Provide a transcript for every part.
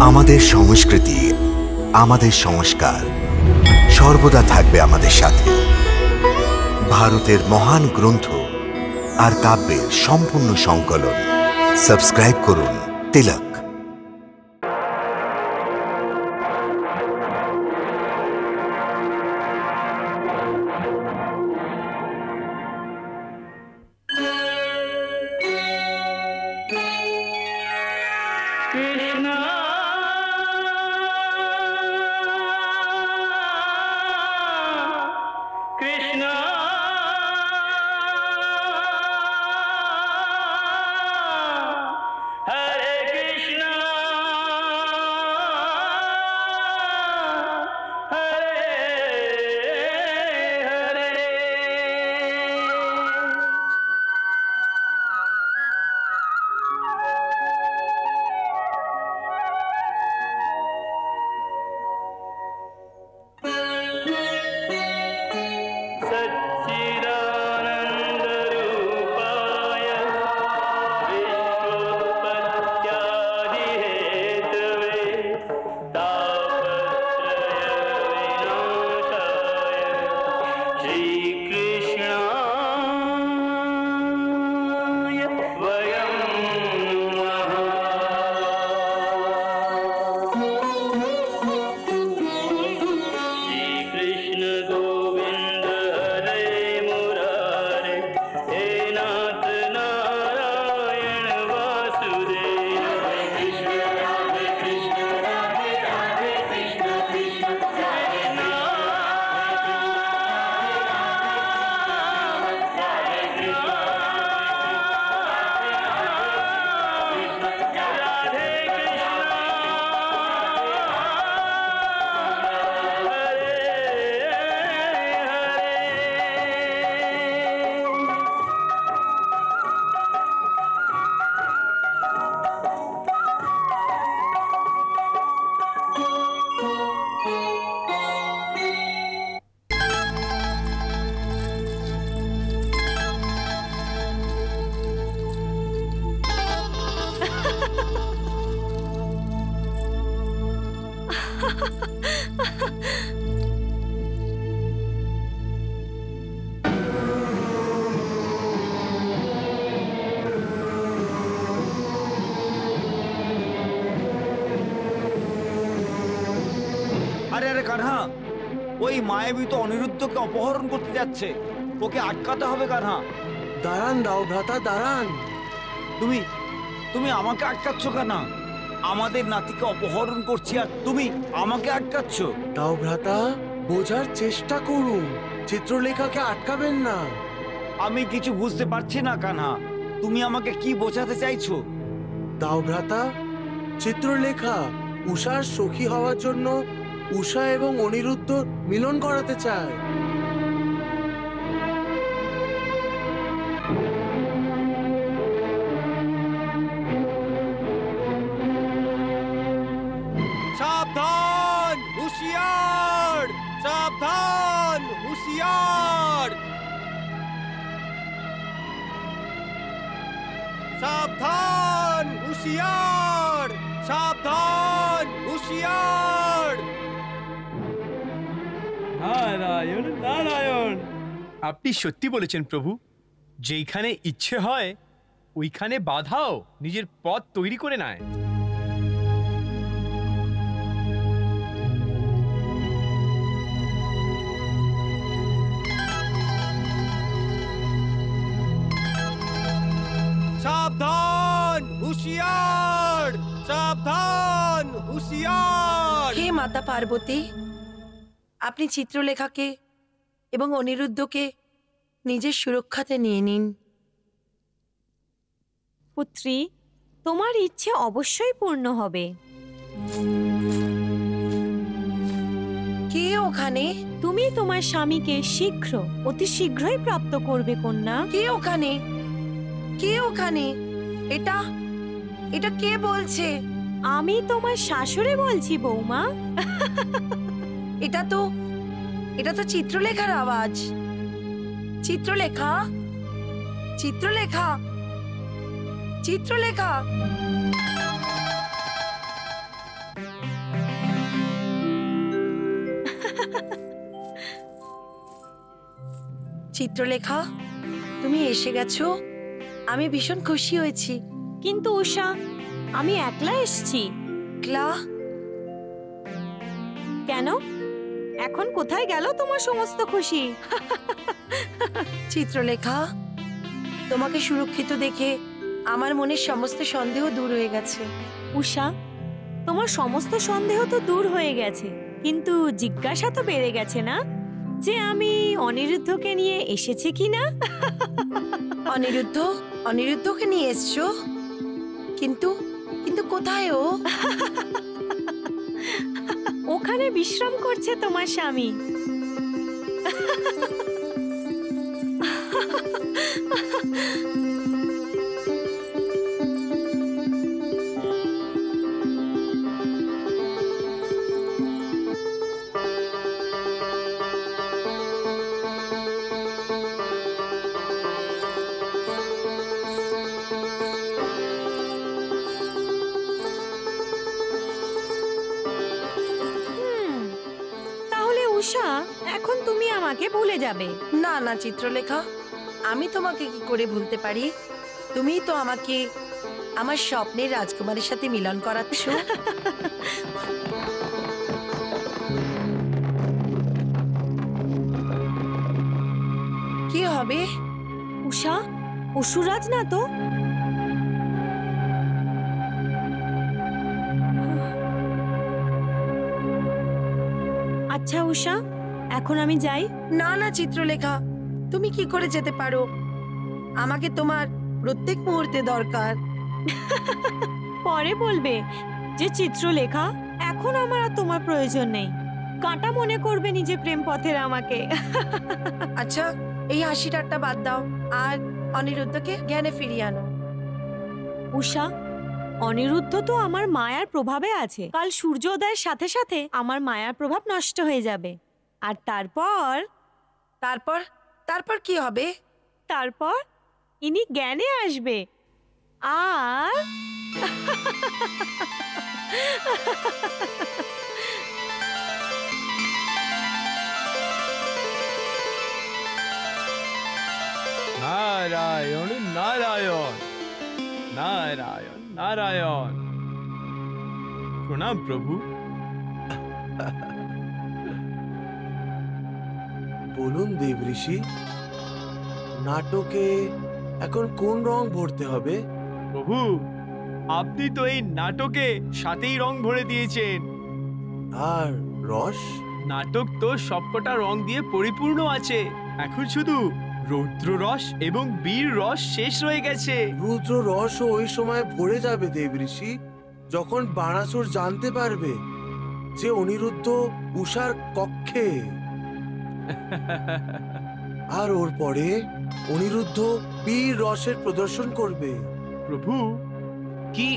আমাদের সংস্কৃতি, আমাদের সংস্কার সর্বদা থাকবে আমাদের সাথে। ভারতের মহান গ্রন্থ আর কাব্যের সম্পূর্ণ সংকলন। সাবস্ক্রাইব করুন তিলক। আরে আরে কানহা, ওই মায়াবী তো অনিরুদ্ধকে অপহরণ করতে যাচ্ছে, ওকে আটকাতে হবে কানহা। দাঁড়ান দাও ভ্রাতা, দাঁড়ান। তুমি তুমি আমাকে আটকাচ্ছ কেন? আমাদের নাতিকে অপহরণ করছি আর তুমি আমাকে আটকাচ্ছ। দাও ভ্রাতা, বোঝার চেষ্টা করুন, চিত্রলেখাকে আটকাবেন না। আমি কিছু বুঝতে পারছি না কানহা, তুমি আমাকে কি বোঝাতে চাইছো? দাও ভ্রাতা, চিত্রলেখা উষার সখী হওয়ার জন্য উষা এবং অনিরুদ্ধ মিলন করাতে চায়। সাবধান, হুঁশিয়ার! সাবধান, হুঁশিয়ার! সাবধান, হুঁশিয়ার! সাবধান, হুঁশিয়ার! নারায়ণ নারায়ণ, আপনি সত্যি বলেছেন প্রভু। যেইখানে ইচ্ছে হয় ওইখানে বাধাও নিজের পথ তৈরি করে নেয়। সাবধান, হুঁশিয়ার! সাবধান, হুঁশিয়ার! হে মাতা পার্বতী, আপনি চিত্রলেখাকে এবং অনিরুদ্ধকে নিজের সুরক্ষাতে নিয়ে নিন। পুত্রী, তোমার ইচ্ছে অবশ্যই পূর্ণ হবে। কে ওখানে? তুমি তোমার স্বামীকে শীঘ্র, অতি শীঘ্রই প্রাপ্ত করবে কন্যা। কে ওখানে? কে ওখানে? এটা এটা কে বলছে? আমি তোমার শাশুড়ি বলছি বৌমা। এটা তো চিত্রলেখার আওয়াজ। চিত্রলেখা, চিত্রলেখা, চিত্রলেখা। চিত্রলেখা, তুমি এসে গেছো, আমি ভীষণ খুশি হয়েছি। কিন্তু উষা, আমি একলা এসেছি। ক্লা, কেন? এখন কোথায় গেল তোমার সমস্ত খুশি? চিত্রলেখা, তোমাকে সুরক্ষিত দেখে আমার মনের সমস্ত সন্দেহ দূর হয়ে গেছে। উষা, তোমার সমস্ত সন্দেহ তো দূর হয়ে গেছে, কিন্তু জিজ্ঞাসা তো বেড়ে গেছে না যে আমি অনিরুদ্ধকে নিয়ে এসেছি কিনা। অনিরুদ্ধ? অনিরুদ্ধকে নিয়ে এসছো? কিন্তু কিন্তু কোথায় ও? ওখানে বিশ্রাম করছে তোমার স্বামী। তাহলে উষা, এখন তুমি আমাকে ভুলে যাবে? না না চিত্রলেখা, আমি তোমাকে কি করে ভুলতে পারি? তুমিই তো আমাকে আমার স্বপ্নের রাজকুমারের সাথে মিলন করাচ্ছ। কি হবে? উষা, অসুরাজ না তো? আচ্ছা উষা, এখন আমি যাই? না না চিত্রলেখা, তুমি কি করে যেতে পারো? আমাকে তোমার প্রত্যেক মুহূর্তে দরকার। পরে বলবে যে চিত্রলেখা, এখন আমার আর তোমার প্রয়োজন নেই। কাঁটা মনে করবে নিজে প্রেম পথের আমাকে। আচ্ছা, এই হাসি ঠাট্টা বাদ দাও আর অনিরুদ্ধকে জ্ঞানে ফিরিয়ে আনো। উষা, অনিরুদ্ধ তো আমার মায়ার প্রভাবে আছে। কাল সূর্যোদয়ের সাথে সাথে আমার মায়ার প্রভাব নষ্ট হয়ে যাবে। আর তারপর তারপর তারপর কি হবে? তারপর ইনি জ্ঞানে আসবে। আর নারায়ণ নারায়ণ নারায়ণ নারায়ণ। প্রণাম প্রভু। বলুন দেবঋষি, নাটকে এখন কোন রং ভরতে হবে? প্রভু, আপনি তো এই নাটকে সাথেই রং ভরে দিয়েছেন। আর রস? নাটক তো সবকটা রং দিয়ে পরিপূর্ণ আছে। এখন শুধু রৌদ্র রস এবং বীর রস শেষ রয়ে গেছে। রুদ্র রসও ওই সময় ভরে যাবে দেবঋষি, যখন বাণাসুর জানতে পারবে যে অনিরুদ্ধ উষার কক্ষে। আর ওর পরে অনিরুদ্ধ বীর রসের প্রদর্শন করবে। প্রভু, কি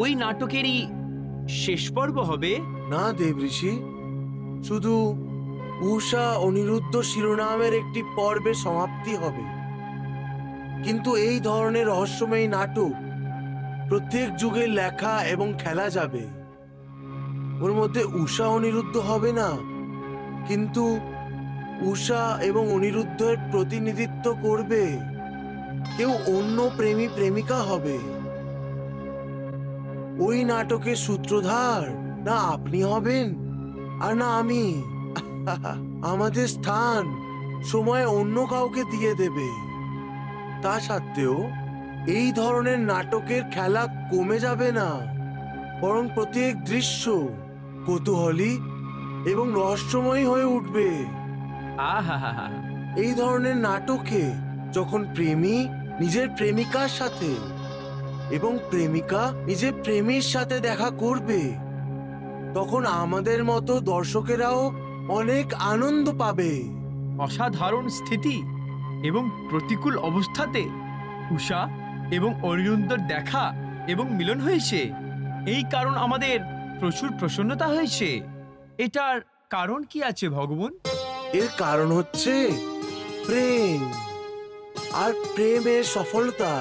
ওই নাটকেরই শেষ পর্ব হবে? না দেবঋষি, শুধু উষা অনিরুদ্ধ শিরোনামের একটি পর্বের সমাপ্তি হবে। কিন্তু এই ধরনের রহস্যময়ী নাটক প্রত্যেক যুগে লেখা এবং খেলা যাবে। ওর মধ্যে উষা অনিরুদ্ধ হবে না, কিন্তু উষা এবং অনিরুদ্ধের প্রতিনিধিত্ব করবে কেউ অন্য প্রেমী প্রেমিকা হবে। ওই নাটকের সূত্রধার না আপনি হবেন আর না আমি। আমাদের স্থান সময় অন্য কাউকে দিয়ে দেবে। তা সত্ত্বেও এই ধরনের নাটকের খেলা কমে যাবে না, বরং প্রত্যেক দৃশ্য কৌতূহলী এবং রহস্যময়ী হয়ে উঠবে। আহা, এই ধরনের নাটকে যখন প্রেমী নিজের প্রেমিকার সাথে এবং প্রেমিকা নিজের প্রেমীর সাথে দেখা করবে, তখন আমাদের মতো দর্শকেরাও অনেক আনন্দ পাবে। অসাধারণ স্থিতি এবং প্রতিকূল অবস্থাতে উষা এবং অনিরুদ্ধর দেখা এবং মিলন হয়েছে। এই কারণ আমাদের প্রচুর প্রসন্নতা হয়েছে। এটার কারণ কি আছে ভগবান? এর কারণ হচ্ছে প্রেম আর প্রেমের সফলতা।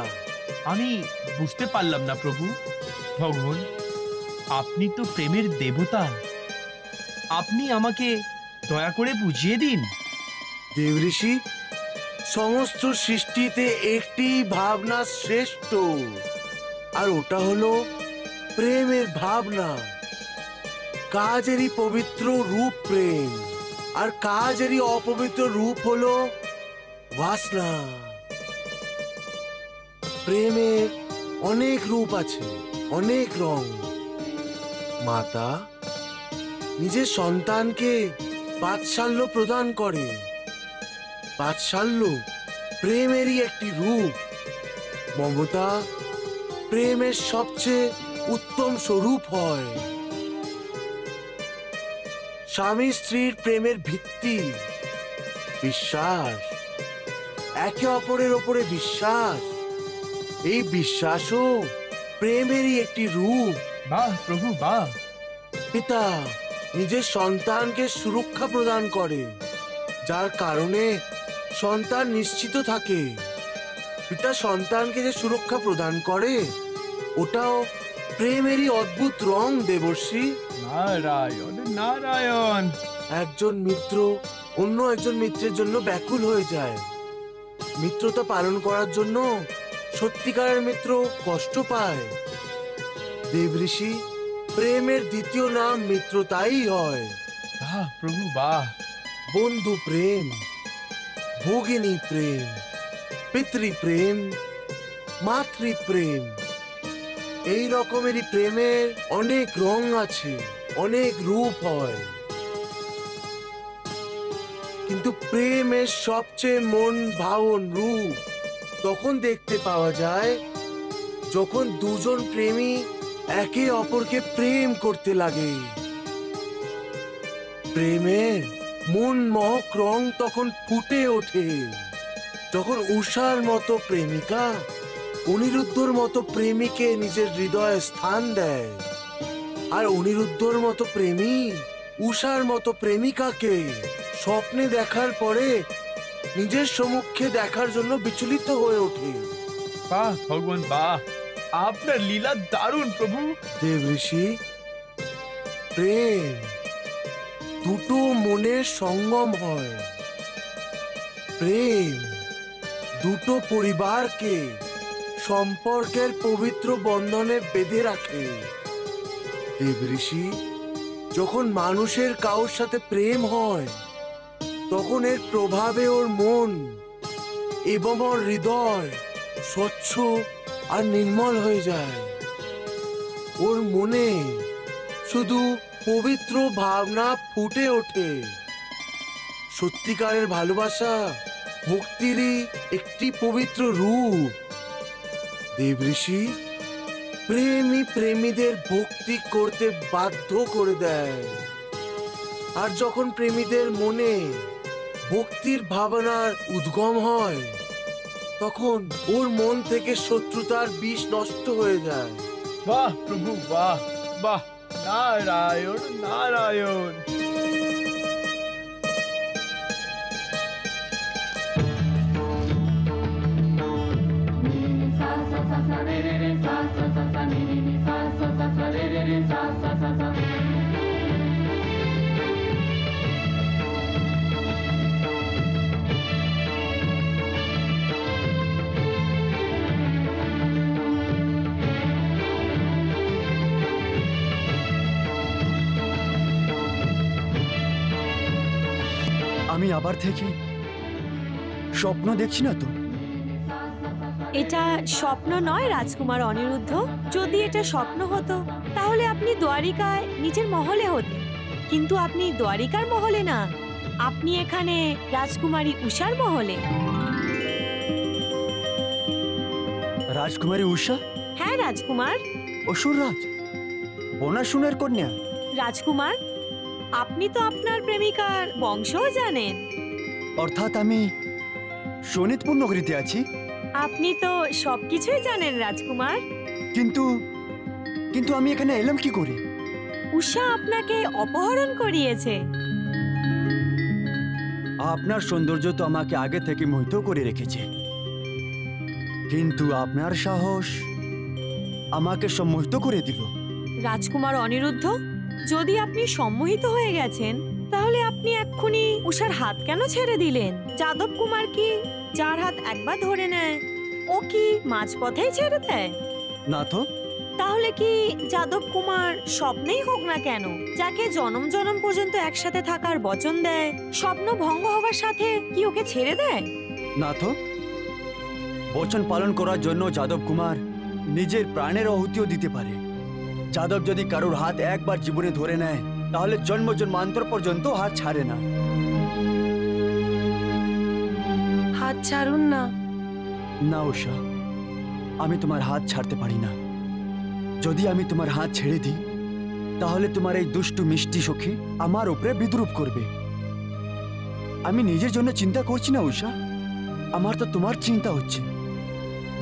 আমি বুঝতে পারলাম না প্রভু। ভগবান, আপনি তো প্রেমের দেবতা। আপনি আমাকে দয়া করে বুঝিয়ে দিন। দেবঋষি, সমস্ত সৃষ্টিতে একটি ভাবনা শ্রেষ্ঠ, আর ওটা হলো প্রেমের ভাবনা। কাজেরই পবিত্র রূপ প্রেম, আর কাজেরই অপবিত্র রূপ হলো বাসনা। প্রেমের অনেক রূপ আছে, অনেক রং। মাতা নিজের সন্তানকে বাৎসল্য প্রদান করে। বাৎসল্য প্রেমেরই একটি রূপ। মমতা প্রেমের সবচেয়ে উত্তম স্বরূপ হয়। স্বামী স্ত্রীর প্রেমের ভিত্তি বিশ্বাস, একে অপরের ওপরে বিশ্বাস। এই বিশ্বাসও প্রেমেরই একটি রূপ। বাহ প্রভু বাহ। পিতা নিজের সন্তানকে সুরক্ষা প্রদান করে, যার কারণে সন্তান নিশ্চিত থাকে। পিতা সন্তানকে যে সুরক্ষা প্রদান করে, ওটাও প্রেমেরই অদ্ভুত রং দেবর্ষী। নারায়ণ নারায়ণ। একজন মিত্র অন্য একজন মিত্রের জন্য ব্যাকুল হয়ে যায়। মিত্রতা পালন করার জন্য সত্যিকারের মিত্র কষ্ট পায়। দেবঋষি, প্রেমের দ্বিতীয় নাম মিত্রতাই হয়। বাহ প্রভু বাহ। বন্ধু প্রেম, ভগিনী প্রেম, পিতৃপ্রেম, মাতৃপ্রেম, এই রকমেরই প্রেমের অনেক রং আছে, অনেক রূপ হয়। কিন্তু প্রেমের সবচেয়ে মন ভাবন রূপ তখন দেখতে পাওয়া যায় যখন দুজন প্রেমী একে অপরকে প্রেম করতে লাগে। প্রেমের মন মহক রং তখন ফুটে ওঠে, যখন উষার মতো প্রেমিকা অনিরুদ্ধর মতো প্রেমীকে নিজের হৃদয়ে স্থান দেয়, আর অনিরুদ্ধর মতো প্রেমী উষার মতো প্রেমিকাকে স্বপ্নে দেখার পরে নিজের সম্মুখে দেখার জন্য বিচলিত হয়ে ওঠে। বাহ ভগবান বাহ, আপনার লীলা দারুণ প্রভু। দেবঋষি, প্রেম দুটো মনের সঙ্গম হয়। প্রেম দুটো পরিবারকে সম্পর্কের পবিত্র বন্ধনে বেঁধে রাখে। দেবঋষি, যখন মানুষের কারোর সাথে প্রেম হয়, তখন এর প্রভাবে ওর মন এবং ওর হৃদয় স্বচ্ছ আর নির্মল হয়ে যায়। ওর মনে শুধু পবিত্র ভাবনা ফুটে ওঠে। সত্যিকারের ভালোবাসা ভক্তিরই একটি পবিত্র রূপ। দেবঋষি, প্রেমী প্রেমীদের ভক্তি করতে বাধ্য করে দেয়, আর যখন প্রেমীদের মনে ভক্তির ভাবনার উদ্গম হয়, তখন ওর মন থেকে শত্রুতার বিষ নষ্ট হয়ে যায়। বাহ প্রভু বাহ বাহ। নারায়ণ নারায়ণ। আমি আবার থেকে স্বপ্ন দেখছি না তো? এটা স্বপ্ন নয় রাজকুমার অনিরুদ্ধ। যদি এটা স্বপ্ন হতো তাহলে আপনি দ্বারিকায় নিজের মহলে হতেন, কিন্তু আপনি দ্বারিকার মহলে না, আপনি এখানে রাজকুমারী উষার মহলে। রাজকুমারী উষা? হ্যাঁ রাজকুমার। অসুররাজ বনাশুনের কন্যা? রাজকুমার, আপনি তো আপনার প্রেমিকার বংশও জানেন। অর্থাৎ আমি শোণিতপুর নগরীতে আছি? আপনি তো সবকিছুই জানেন রাজকুমার। কিন্তু কিন্তু আমি এখানে এলাম কি করে? উষা আপনাকে অপহরণ করিয়েছে। আপনার সৌন্দর্য তো আমাকে আগে থেকে মোহিত করে রেখেছে, কিন্তু আপনার সাহস আমাকে সম্মোহিত করে দিল। রাজকুমার অনিরুদ্ধ, যদি আপনি সম্মোহিত হয়ে গেছেন তাহলে আপনি এক্ষুনি উষার হাত কেন ছেড়ে দিলেন? যাদব কুমার কি যার হাত একবার ধরে নেয় ও কি মাঝপথেই ছেড়ে দেয়? না তো। তাহলে কি যাদব কুমার স্বপ্নেই হোক না কেন, যাকে জনম জনম পর্যন্ত একসাথে থাকার বচন দেয়, স্বপ্ন ভঙ্গ হওয়ার সাথে কি ওকে ছেড়ে দেয়? না তো। বচন পালন করার জন্য যাদব কুমার নিজের প্রাণের আহুতিও দিতে পারে। যাদব যদি কারোর হাত একবার জীবনে ধরে নেয় তাহলে জন্ম জন্মান্তর পর্যন্ত হাত ছাড়ে না। হাত ছাড়ুন না। না উষা, আমি তোমার হাত ছাড়তে পারি না। যদি আমি তোমার হাত ছেড়ে দিই তাহলে তোমার এই দুষ্টু মিষ্টি সখী আমার উপরে বিদ্রুপ করবে। আমি নিজের জন্য চিন্তা করছি না উষা, আমার তো তোমার চিন্তা হচ্ছে।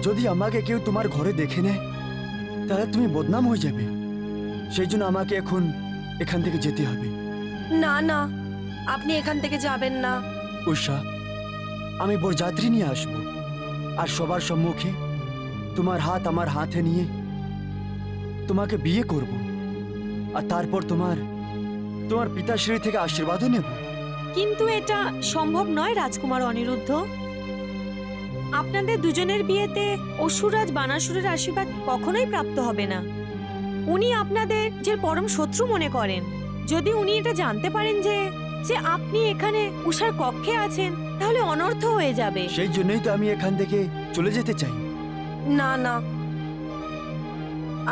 যদি আমাকে কেউ তোমার ঘরে দেখে নেয় তাহলে তুমি বদনাম হয়ে যাবে। সেই জন্য আমাকে এখন এখান থেকে যেতে হবে। না না, আপনি এখান থেকে যাবেন না। উষা, আমি বরযাত্রী নিয়ে আসব আর সবার সম্মুখে তোমার হাত আমার হাতে নিয়ে তোমাকে বিয়ে করব আর তারপর তোমার পিতাশ্রী থেকে আশীর্বাদও নেব। কিন্তু এটা সম্ভব নয় রাজকুমার অনিরুদ্ধ। আপনাদের দুজনের বিয়েতে অসুররাজ বানাসুরের আশীর্বাদ কখনোই প্রাপ্ত হবে না। উনি আপনাদের যে পরম শত্রু মনে করেন। যদি উনি এটা জানতে পারেন যে যে আপনি এখানে উষার কক্ষে আছেন তাহলে অনর্থ হয়ে যাবে। সেই জন্যই তো আমি এখান থেকে চলে যেতে চাই। না না,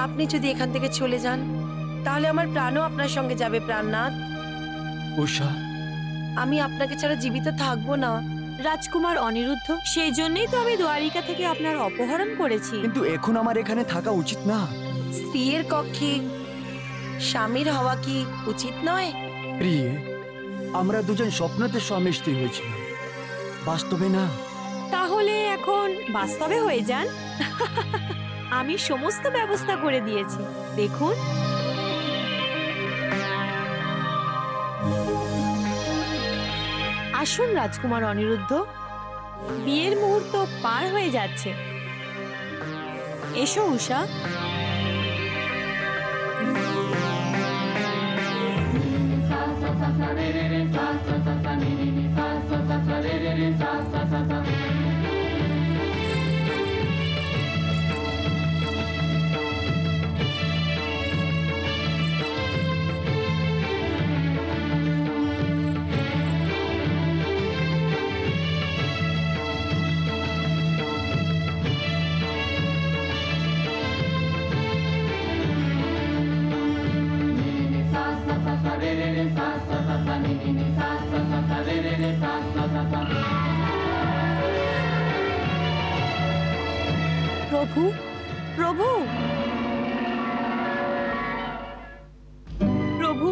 আপনি যদি এখান থেকে চলে যান তাহলে আমার প্রাণও আপনার সঙ্গে যাবে প্রাণনাথ। উষা, আমি আপনাকে ছাড়া জীবিত থাকবো না। রাজকুমার অনিরুদ্ধ, সেই জন্যই তো আমি দ্বারিকা থেকে আপনার অপহরণ করেছি। কিন্তু এখন আমার এখানে থাকা উচিত না। স্ত্রীর কক্ষে স্বামীর হওয়া কি উচিত নয়? প্রিয়ে, আমরা দুজন স্বপ্নতে স্বামী স্ত্রী হয়েছিলাম, বাস্তবে না। তাহলে এখন বাস্তবে হয়ে যান। আমি সমস্ত ব্যবস্থা করে দিয়েছি, দেখুন। আসুন রাজকুমার অনিরুদ্ধ, বিয়ের মুহূর্ত পার হয়ে যাচ্ছে। এসো উষা। প্রভু, প্রভু, প্রভু,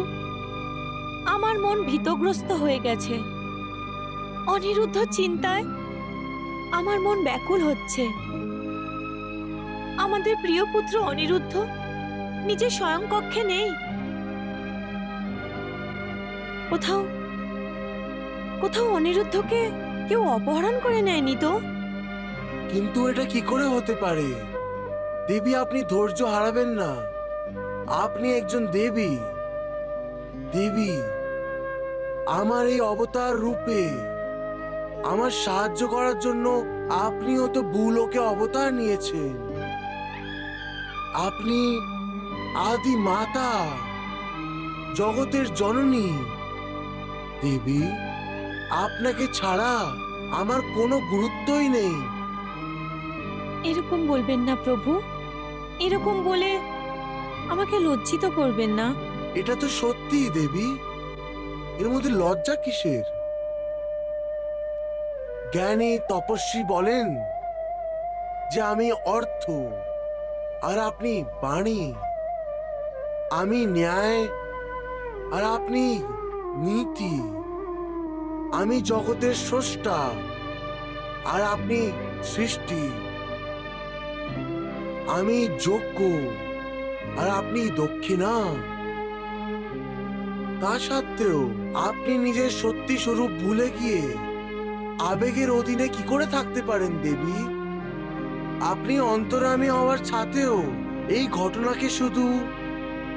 আমার মন ভীতগ্রস্ত হয়ে গেছে। অনিরুদ্ধ চিন্তায় আমার মন ব্যাকুল হচ্ছে। আমাদের প্রিয় পুত্র অনিরুদ্ধ নিজের স্বয়ং কক্ষে নেই। কোথাও কোথাও অনিরুদ্ধকে কেউ অপহরণ করে নেয়নি তো? কিন্তু এটা কি করে হতে পারে? দেবী, আপনি ধৈর্য হারাবেন না। আপনি একজন দেবী। দেবী, আমার এই অবতার রূপে আমার সাহায্য করার জন্য আপনিও তো ভূলোকে অবতার নিয়েছেন। আপনি আদি মাতা, জগতের জননী। দেবী, আপনাকে ছাড়া আমার কোনো গুরুত্বই নেই। এরকম বলবেন না প্রভু, এরকম বলে আমাকে লজ্জিত করবেন না। এটা তো সত্যি দেবী, এর মধ্যে লজ্জা কিসের? জ্ঞানী তপস্বী বলেন যে আমি অর্থ আর আপনি বাণী, আমি ন্যায় আর আপনি নীতি, আমি জগতের স্রষ্টা আর আপনি সৃষ্টি, আমি যজ্ঞ আর আপনি দক্ষিণা। তা সত্ত্বেও আপনি নিজের সত্যি স্বরূপ ভুলে গিয়ে আবেগের অধীনে কি করে থাকতে পারেন দেবী? আপনি অন্তরামী হওয়ার ছাতেও এই ঘটনাকে শুধু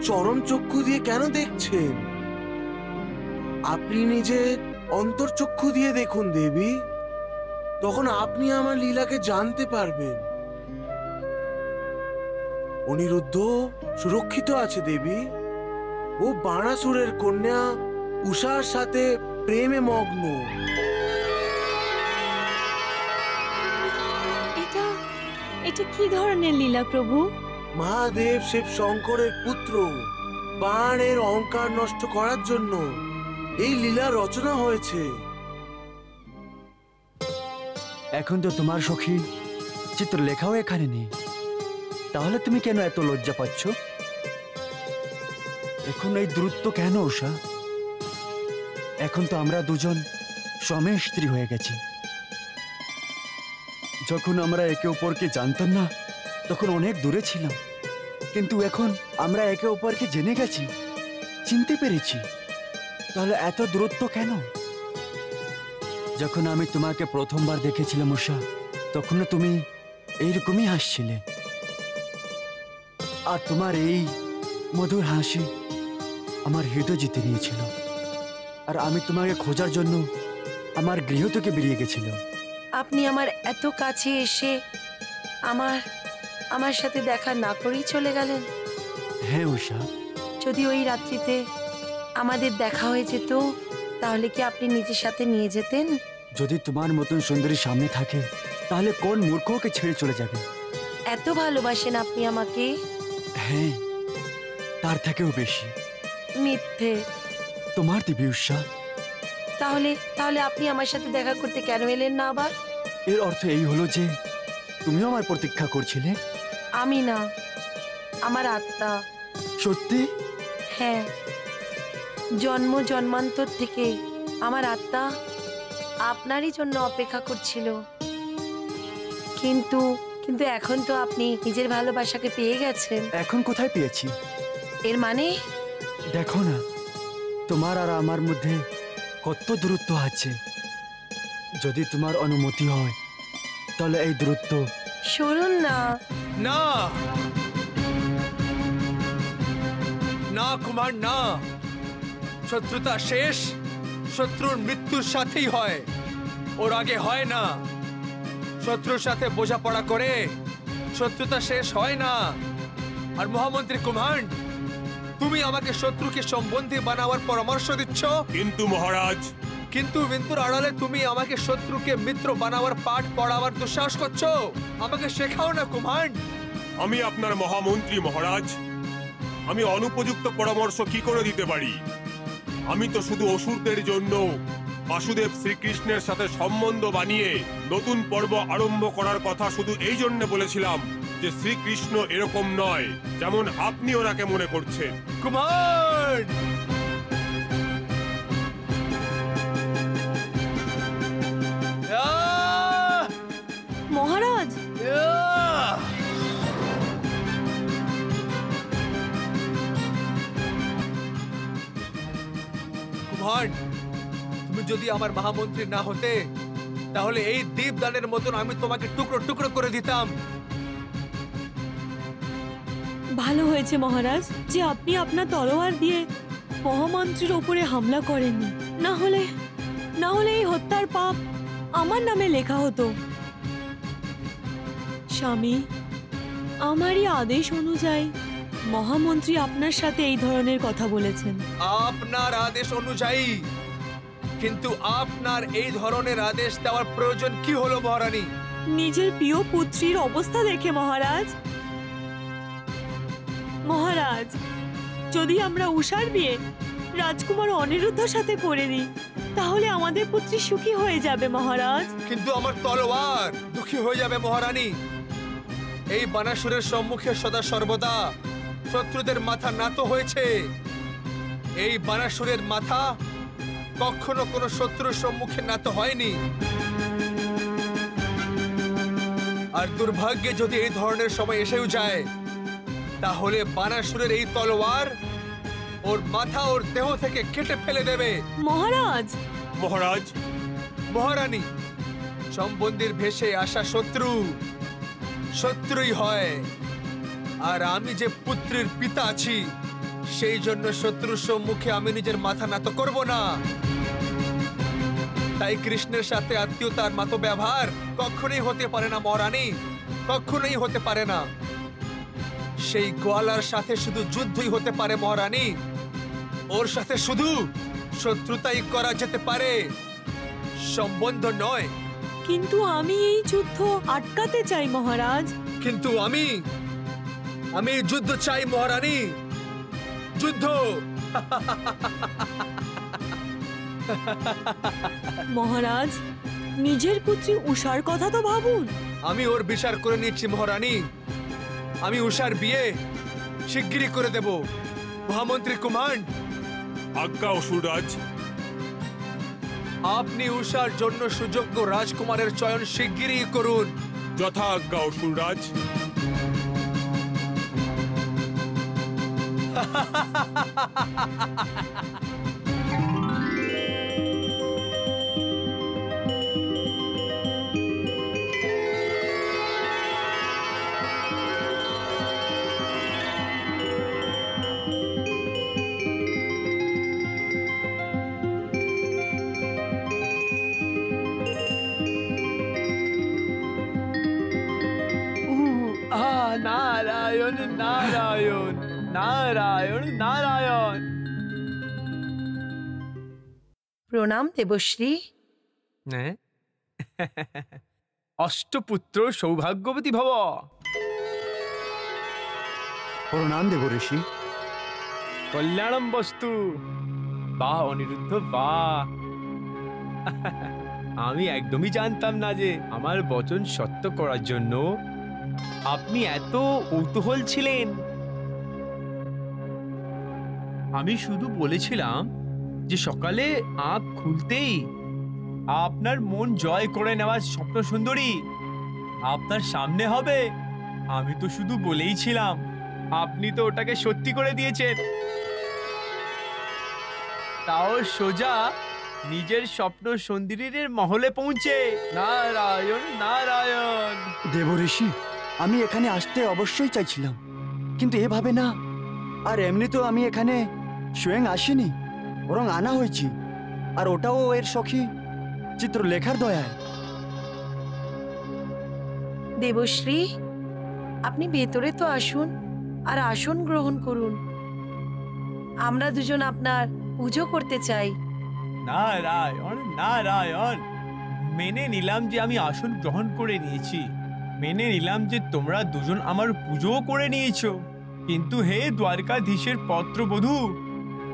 চরম চক্ষু দিয়ে কেন দেখছেন? আপনি নিজের অন্তর্চক্ষু দিয়ে দেখুন দেবী। তখন আপনি আমার লীলাকে জানতে পারবেন। অনিরুদ্ধ সুরক্ষিত আছে দেবী। ও বাণাসুরের কন্যা উষার সাথে প্রেমে মগ্ন। এটা এটা কি ধরনের লীলা প্রভু? মহাদেব শিব শঙ্করের পুত্র বাণের অহংকার নষ্ট করার জন্য এই লীলা রচনা হয়েছে। এখন তো তোমার সখী চিত্রলেখাও এখানে নেই, তাহলে তুমি কেন এত লজ্জা পাচ্ছ? এখন এই দূরত্ব কেন উষা? এখন তো আমরা দুজন স্বামী স্ত্রী হয়ে গেছি। যখন আমরা একে অপরকে জানতাম না তখন অনেক দূরে ছিলাম, কিন্তু এখন আমরা একে অপরকে জেনে গেছি, চিনতে পেরেছি, তাহলে এত দূরত্ব কেন? যখন আমি তোমাকে প্রথমবার দেখেছিলাম উষা, তখন তুমি এইরকমই হাসছিলে, আর তোমার এই মধুর হাসি আমার হৃদয় জিতে নিয়েছিল। আর আমি তোমাকে খোঁজার জন্য আমার গৃহ থেকে বেরিয়ে গেছিলাম। আপনি আমার এত কাছে এসে আমার সাথে দেখা না করেই চলে গেলেন। হ্যাঁ উষা, যদি ওই রাত্রিতে আমাদের দেখা হয়ে যেত, তাহলে কি আপনি নিজের সাথে নিয়ে যেতেন? যদি তোমার মতন সুন্দরী সামনে থাকে, তাহলে কোন মূর্খ ওকে ছেড়ে চলে যাবে? এত ভালোবাসেন আপনি আমাকে? হ্যাঁ, তার থেকেও বেশি। মিথ্যে। তোমার দিবি উষা। তাহলে আপনি আমার সাথে দেখা করতে কেন এলেন না আবার? এর অর্থ এই হলো যে তুমিও আমার প্রতীক্ষা করছিলে? আমি না, আমার আত্মা। সত্যি? হ্যাঁ, জন্ম জন্মান্তর থেকে আমার আত্মা আপনারই জন্য অপেক্ষা করছিল। কিন্তু এখন তো আপনি নিজের ভালোবাসাকে পেয়ে গেছেন। এখন কোথায় পেয়েছি? এর মানে? দেখো না, তোমার আর আমার মধ্যে কত দূরত্ব আছে। যদি তোমার অনুমতি হয়, তাহলে এই দূরত্ব। শুনুন না। না না কুমার, না। শত্রুতা শেষ শত্রুর মৃত্যুর সাথেই হয়, ওর আগে হয় না। শত্রুর সাথে বোঝাপড়া করে শত্রুতা শেষ হয় না। আর মহামন্ত্রী কুমার, তুমি আমাকে শত্রুকে সম্বন্ধী বানাবার পরামর্শ দিচ্ছ। কিন্তু মহারাজ, কিন্তুর আড়ালে তুমি আমাকে শত্রুকে মিত্র বানাবার পাঠ পড়াবার দুঃসাহস করছো। আমাকে শেখাও না কুমার। আমি আপনার মহামন্ত্রী মহারাজ, আমি অনুপযুক্ত পরামর্শ কি করে দিতে পারি? আমি তো শুধু অসুরদের জন্য বাসুদেব শ্রীকৃষ্ণের সাথে সম্বন্ধ বানিয়ে নতুন পর্ব আরম্ভ করার কথা শুধু এই জন্য বলেছিলাম যে শ্রীকৃষ্ণ এরকম নয় যেমন আপনি ওনাকে মনে করছেন। কুমার, মহারাজ, কুমার, তুমি যদি আমার মহামন্ত্রী না হতে, তাহলে এই দীপদানের মতন আমি তোমাকে টুকরো টুকরো করে দিতাম। ভালো হয়েছে মহারাজ যে আপনি আপনার তলোয়ার দিয়ে মহামন্ত্রীর উপরে হামলা করেননি, না হলে এই হত্যার পাপ আমার নামে লেখা হতো। স্বামী, আমারই আদেশ অনুযায়ী মহামন্ত্রী আপনার সাথে এই ধরনের কথা বলেছেন। আপনার আদেশ অনুযায়ী? কিন্তু আপনার এই ধরনের আদেশ দেওয়ার প্রয়োজন কি হলো মহারানী? নিজের প্রিয় পুত্রীর অবস্থা দেখে মহারাজ। মহারাজ, যদি আমরা উষার বিয়ে রাজকুমার অনিরুদ্ধর সাথে করে দিই, তাহলে আমাদের পুত্রী সুখী হয়ে যাবে মহারাজ। কিন্তু আমার তলোয়ার দুঃখী হয়ে যাবে মহারানী। এই বানাসুরের সম্মুখে সদা সর্বদা শত্রুদের মাথা নত হয়েছে। এই বানাসুরের মাথা কখনো কোনো শত্রুর সম্মুখে নত হয়নি। আর দুর্ভাগ্যে যদি এই ধরনের সময় এসেও যায়, তাহলে বানাসুরের এই তলোয়ার ওর মাথা ওর দেহ থেকে কেটে ফেলে দেবে। মহারাজ, মহারাজ, মহারানী, সম্বন্ধীর ভেসে আসা শত্রুই হয়। আর আমি যে পুত্রের পিতা আছি, সেই জন্য শত্রুর সম্মুখে আমি নিজের মাথা নত করব না। তাই কৃষ্ণের সাথে আত্মীয়তার মতো ব্যবহার কখনোই হতে পারে না মহারানী, কখনোই হতে পারে না। সেই গোয়ালার সাথে শুধু যুদ্ধই হতে পারে মহারানী, ওর সাথে শুধু শত্রুতাই করা যেতে পারে, সম্বন্ধ নয়। কিন্তু আমি এই যুদ্ধ আটকাতে চাই মহারাজ। কিন্তু আমি যুদ্ধ চাই মহারানী, যুদ্ধ। মহারাজ, নিজের পুত্রী উষার কথা তো ভাবুন। আমি ওর বিচার করে নিচ্ছি মহারানী, আমি উষার বিয়ে শিগগিরই করে দেব। মহামন্ত্রী কমান্ড। আজ্ঞা অসুররাজ। আপনি উষার জন্য সুযোগ্য রাজকুমারের চয়ন শিগগিরই করুন। যথা আজ্ঞা অসুররাজ। নারায়ণ নারায়ণ নারায়ণ নারায়ণ। প্রণাম দেবশ্রী। অষ্টপুত্র সৌভাগ্যবতী ভব। প্রণাম দেব ঋষি। কল্যাণম বস্তু। বাহ অনিরুদ্ধ বাহ। আমি একদমই জানতাম না যে আমার বচন সত্য করার জন্য আপনি এত কৌতূহল ছিলেন। আমি শুধু বলেছিলাম যে সকালে আঁখ খুলতেই আপনার মন জয় করে নেওয়ার স্বপ্ন সুন্দরী আপনার সামনে হবে। আমি তো শুধু বলেইছিলাম, আপনি তো ওটাকে সত্যি করে দিয়েছেন। তাও সোজা নিজের স্বপ্ন সুন্দরীর মহলে পৌঁছে। নারায়ণ নারায়ণ। দেব ঋষি, আমি এখানে আসতে অবশ্যই চাইছিলাম, কিন্তু এভাবে না। আর এমনি তো আমি এখানে স্বয়ং আসিনি, বরং আনা হয়েছি, আর ওটাও এর সখী চিত্রলেখার দয়ায়। দেবশ্রী, আপনি ভেতরে তো আসুন আর আসন গ্রহণ করুন। আমরা দুজন আপনার পুজো করতে চাই। নারায়ণ নারায়ণ। মেনে নিলাম যে আমি আসন গ্রহণ করে নিয়েছি, মেনে নিলাম যে তোমরা দুজন আমার পুজোও করে নিয়েছো, কিন্তু হে দ্বারকাধীশের পত্রবধূ,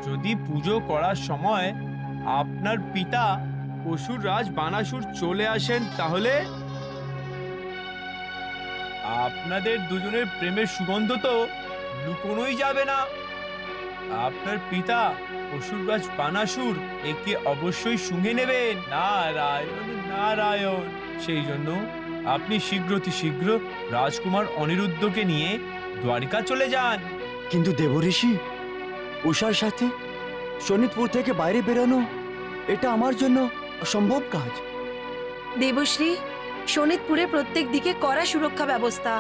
যদি পুজো করার সময় আপনার পিতা অসুররাজ বানাসুর চলে আসেন তাহলে আপনাদের দুজনের প্রেমের সুগন্ধ তো লুকোনোই যাবে না। আপনার পিতা অসুররাজ বানাসুর একে অবশ্যই শুঙে নেবেন। নারায়ণ নারায়ণ। সেই জন্য আপনি শীঘ্র রাজকুমার অনিরুদ্ধকে নিয়ে দ্বারিকা চলে যান। কিন্তু দেব ঋষি, উষার সাথে শোনিতপুর থেকে বাইরে বেরোনো এটা আমার জন্য অসম্ভব কাজ। দেবশ্রী, শোনিতপুরে প্রত্যেক দিকে কড়া সুরক্ষা ব্যবস্থা,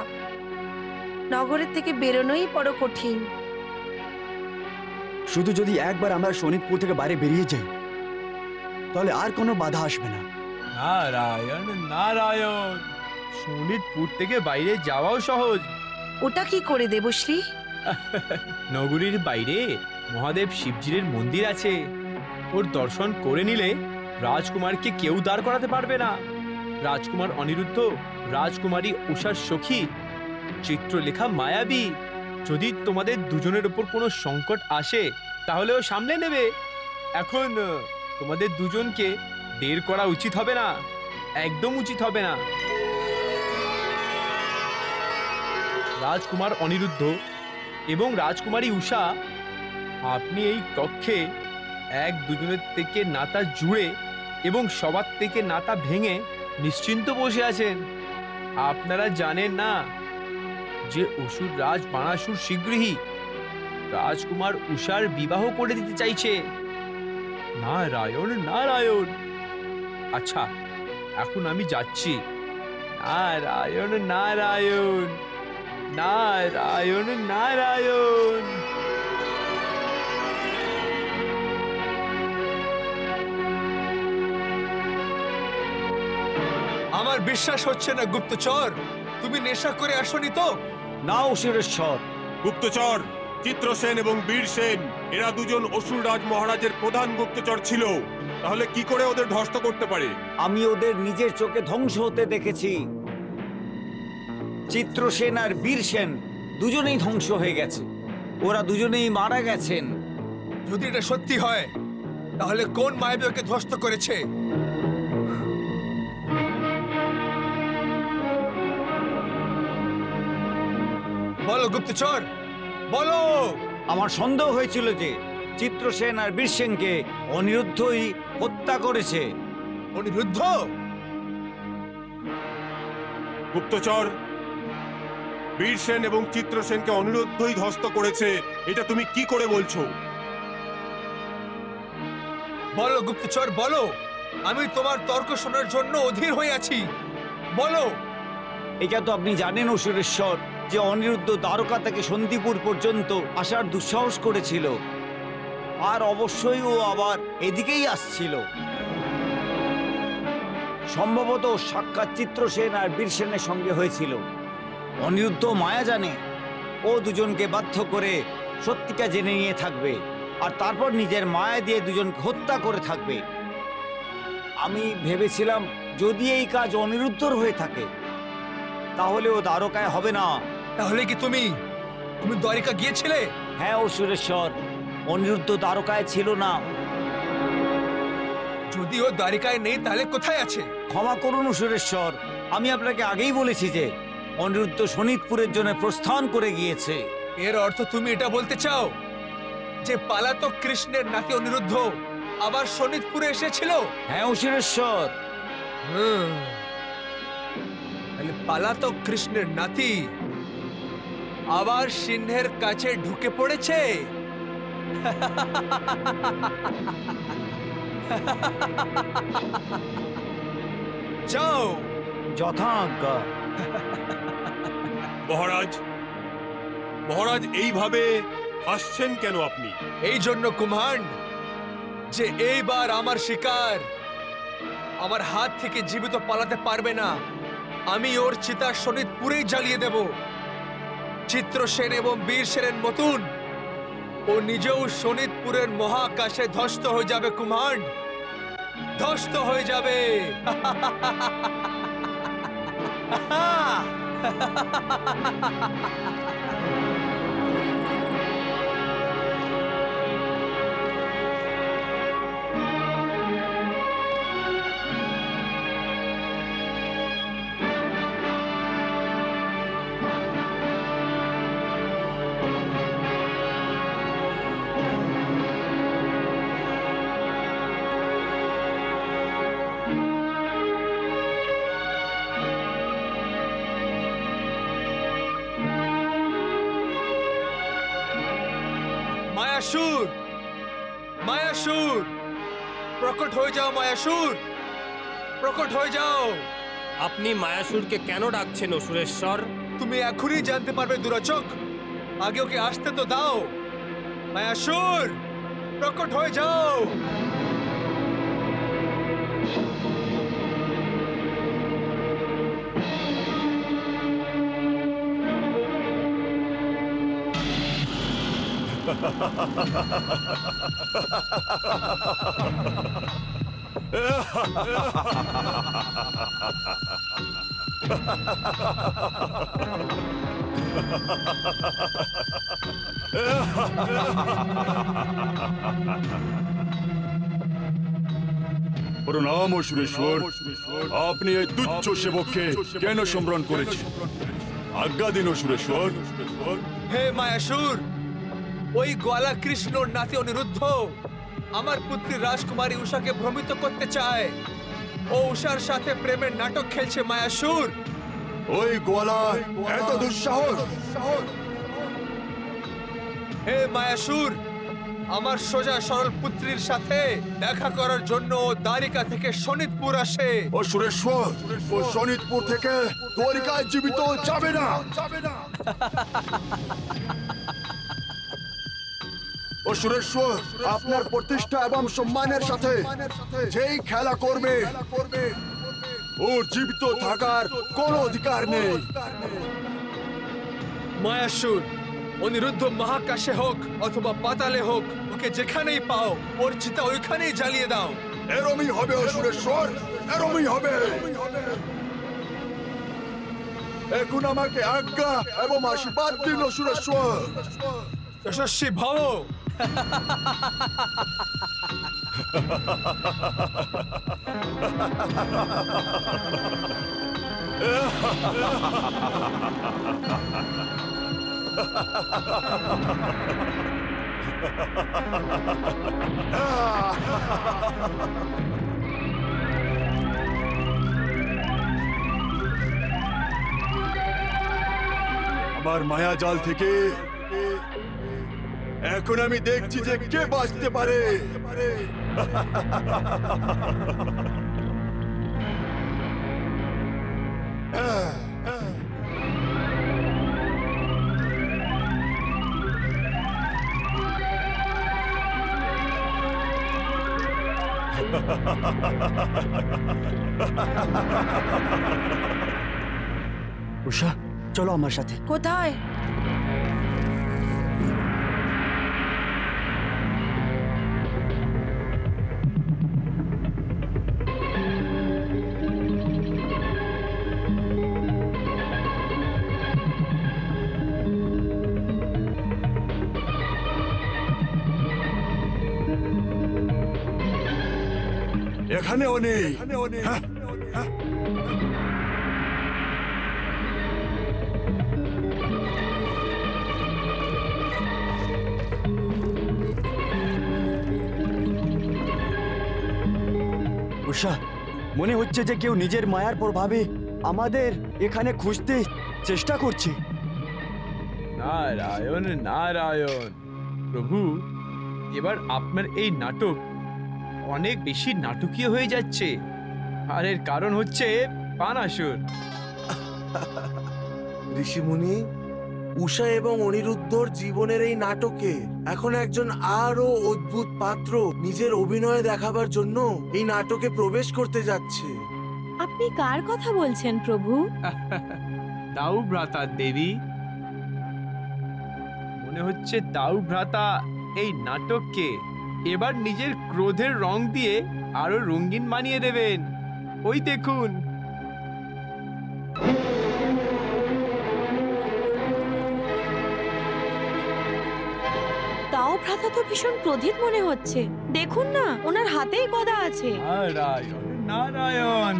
নগরের থেকে বেরোনোই বড় কঠিন। শুধু যদি একবার আমরা শোনিতপুর থেকে বাইরে বেরিয়ে যাই তাহলে আর কোনো বাধা আসবে না। নারায়ণ নারায়ণ। শোনিতপুর থেকে বাইরে যাওয়াও সহজ। ওটা কি করে দেবশ্রী? নগরীর বাইরে মহাদেব শিবজির মন্দির আছে, ওর দর্শন করে নিলে রাজকুমারকে কেউ দাঁড় করাতে পারবে না। রাজকুমার অনিরুদ্ধ, রাজকুমারী উষার সখী চিত্রলেখা মায়াবী, যদি তোমাদের দুজনের উপর কোনো সংকট আসে তাহলে ও সামলে নেবে। এখন তোমাদের দুজনকে দের করা উচিত হবে না, একদম উচিত হবে না। রাজকুমার অনিরুদ্ধ এবং রাজকুমারী উষা, আপনি এই কক্ষে এক দুজনের থেকে নাতা জুড়ে এবং সবার থেকে নাতা ভেঙে নিশ্চিন্ত বসে আছেন। আপনারা জানেন না যে অসুর রাজ বানাসুর শীঘ্রই রাজকুমার উষার বিবাহ করে দিতে চাইছে। নারায়ণ নারায়ণ। আচ্ছা, এখন আমি যাচ্ছি। নারায়ণ নারায়ণ নারায়ণ নারায়ণ। আমার বিশ্বাস হচ্ছে না গুপ্তচর, তুমি নেশা করে আসনি তো? না অসুরেশ্বর। গুপ্তচর চিত্রসেন এবং বীরসেন এরা দুজন অসুররাজ মহারাজের প্রধান গুপ্তচর ছিল, তাহলে কি করে ওদের ধ্বস্ত করতে পারে? আমি ওদের নিজের চোখে ধ্বংস হতে দেখেছি। চিত্রসেন আর বীরসেন দুজনেই ধ্বংস হয়ে গেছে, ওরা দুজনেই মারা গেছেন। যদি এটা সত্যি হয় তাহলে কোন মায়াবী ওকে ধ্বস্ত করেছে? বলো গুপ্তচর, বলো। আমার সন্দেহ হয়েছিল যে চিত্রসেন আর বীরসেনকে অনিরুদ্ধই হত্যা করেছে। অনিরুদ্ধ? গুপ্তচর বীরসেন এবং চিত্রসেনকে অনিরুদ্ধই ধ্বস্ত করেছে, এটা তুমি কি করে বলছো? বলো গুপ্তচর, বলো। আমি তোমার তর্ক শোনার জন্য অধীর হয়ে আছি, বলো। এটা তো আপনি জানেন অসুরেশ্বর যে অনিরুদ্ধ দ্বারকা থেকে সন্দীপুর পর্যন্ত আসার দুঃসাহস করেছিল, আর অবশ্যই ও আবার এদিকেই আসছিল। সম্ভবত সাক্ষাৎ চিত্রসেন আর বীরসেনের সঙ্গে হয়েছিল। অনিরুদ্ধ মায়া জানে, ও দুজনকে বাধ্য করে সত্যিটা জেনে নিয়ে থাকবে, আর তারপর নিজের মায়া দিয়ে দুজনকে হত্যা করে থাকবে। আমি ভেবেছিলাম যদি এই কাজ অনিরুদ্ধর হয়ে থাকে তাহলে ও দ্বারকায় হবে না। তাহলে কি তুমি দ্বারিকা গিয়েছিলে? হ্যাঁ অসুরেশ্বর, অনিরুদ্ধ দ্বারকায় ছিল না। যদি ও দ্বারিকায় নেই তাহলে কোথায় আছে? ক্ষমা করুন অসুরেশ্বর, আমি আপনাকে আগেই বলেছি যে অনিরুদ্ধ শোণিতপুরের জন্য প্রস্থান করে গিয়েছে। এর অর্থ তুমি এটা বলতে চাও যে পালাতক কৃষ্ণের নাতি অনিরুদ্ধ আবার শোণিতপুরে এসেছিল? হ্যাঁ অসুরেশ্বর। তাহলে পালাতক কৃষ্ণের নাতি আবার সিংহের কাছে ঢুকে পড়েছে। যাও। যথা আজ্ঞা। মহারাজ, মহারাজ এইভাবে হাসছেন কেন আপনি? এই জন্য কুমান্ড যে এইবার আমার শিকার আমার হাত থেকে জীবিত পালাতে পারবে না। আমি ওর চিতা শোণিতপুরেই জ্বালিয়ে দেব। চিত্রসেন এবং বীরসেনের মতন ও নিজেও শোণিতপুরের মহাকাশে ধ্বস্ত হয়ে যাবে কুমান্ড, ধ্বস্ত হয়ে যাবে। মায়াসুর, মায়াসুর, প্রকট হয়ে যাও। মায়াসুর, প্রকট হয়ে যাও। আপনি মায়াসুরকে কেন ডাকছেন অসুরেশ্বর? তুমি এখনই জানতে পারবে দুরাচক, আগে ওকে আসতে তো দাও। মায়াসুর, প্রকট হয়ে যাও। প্রণাম অসুরেশ্বর, আপনি এই তুচ্ছ সেবককে কেন সম্বরণ করেছেন? আজ্ঞা দিন অসুরেশ্বর। হে মায়াসুর, ওই গোয়ালা কৃষ্ণর নাতি অনিরুদ্ধ আমার পুত্রী রাজকুমারী উষাকে ভ্রমিত করতে চায়। ও উষার সাথে প্রেমের নাটক খেলছে মায়াসুর। ওই গোয়ালা এত দুঃসাহস! হে মায়াসুর, আমার সোজা সরল পুত্রীর সাথে দেখা করার জন্য ও দ্বারিকা থেকে শোণিতপুর আসে। অসুরেশ্বর, ও শোণিতপুর থেকে দ্বারিকায় জীবিত যাবে না। অসুরেশ্বর, আপনার প্রতিষ্ঠা এবং সম্মানের সাথে যেই খেলা করবে ওর জীবিত থাকার কোনো অধিকার নেই। মায়াসুর, অনিরুদ্ধ মহাকাশে হোক অথবা পাতালে হোক, ওকে যেখানেই পাও ওর চিতা ওইখানেই জ্বালিয়ে দাও। এরমই হবে অসুরেশ্বর, এরমই হবে। এখন আমাকে আজ্ঞা এবং আশীর্বাদ দিন অসুরেশ্বর। যশস্বী ভব। আমার মায়াজাল থেকে এখন আমি দেখছি যে কে বাঁচতে পারে। উষা, চলো আমার সাথে। কোথায়? এখানেও নেই। উষা, মনে হচ্ছে যে কেউ নিজের মায়ার প্রভাবে আমাদের এখানে খুঁজতে চেষ্টা করছে। নারায়ণ নারায়ণ। প্রভু, এবার আপনার এই নাটক অনেক বেশি নাটকীয় হয়ে যাচ্ছে, আর এর কারণ হচ্ছে বানাসুর। ঋষিমুনি, উষা এবং অনিরুদ্ধর জীবনের এই নাটকে এখন একজন আরো অদ্ভুত পাত্র নিজের অভিনয় দেখাবার জন্য এই নাটকে প্রবেশ করতে যাচ্ছে। আপনি কার কথা বলছেন প্রভু? দাউ ভ্রাতা দেবী। মনে হচ্ছে দাউ ভ্রাতা এই নাটককে এবার নিজের ক্রোধের রং দিয়ে আরো রঙিন বানিয়ে দেবেন। ওই দেখুন। দাও ভ্রাতা তো ভীষণ ক্রোধিত মনে হচ্ছে। দেখুন না, ওনার হাতেই গদা আছে। নারায়ণ নারায়ণ।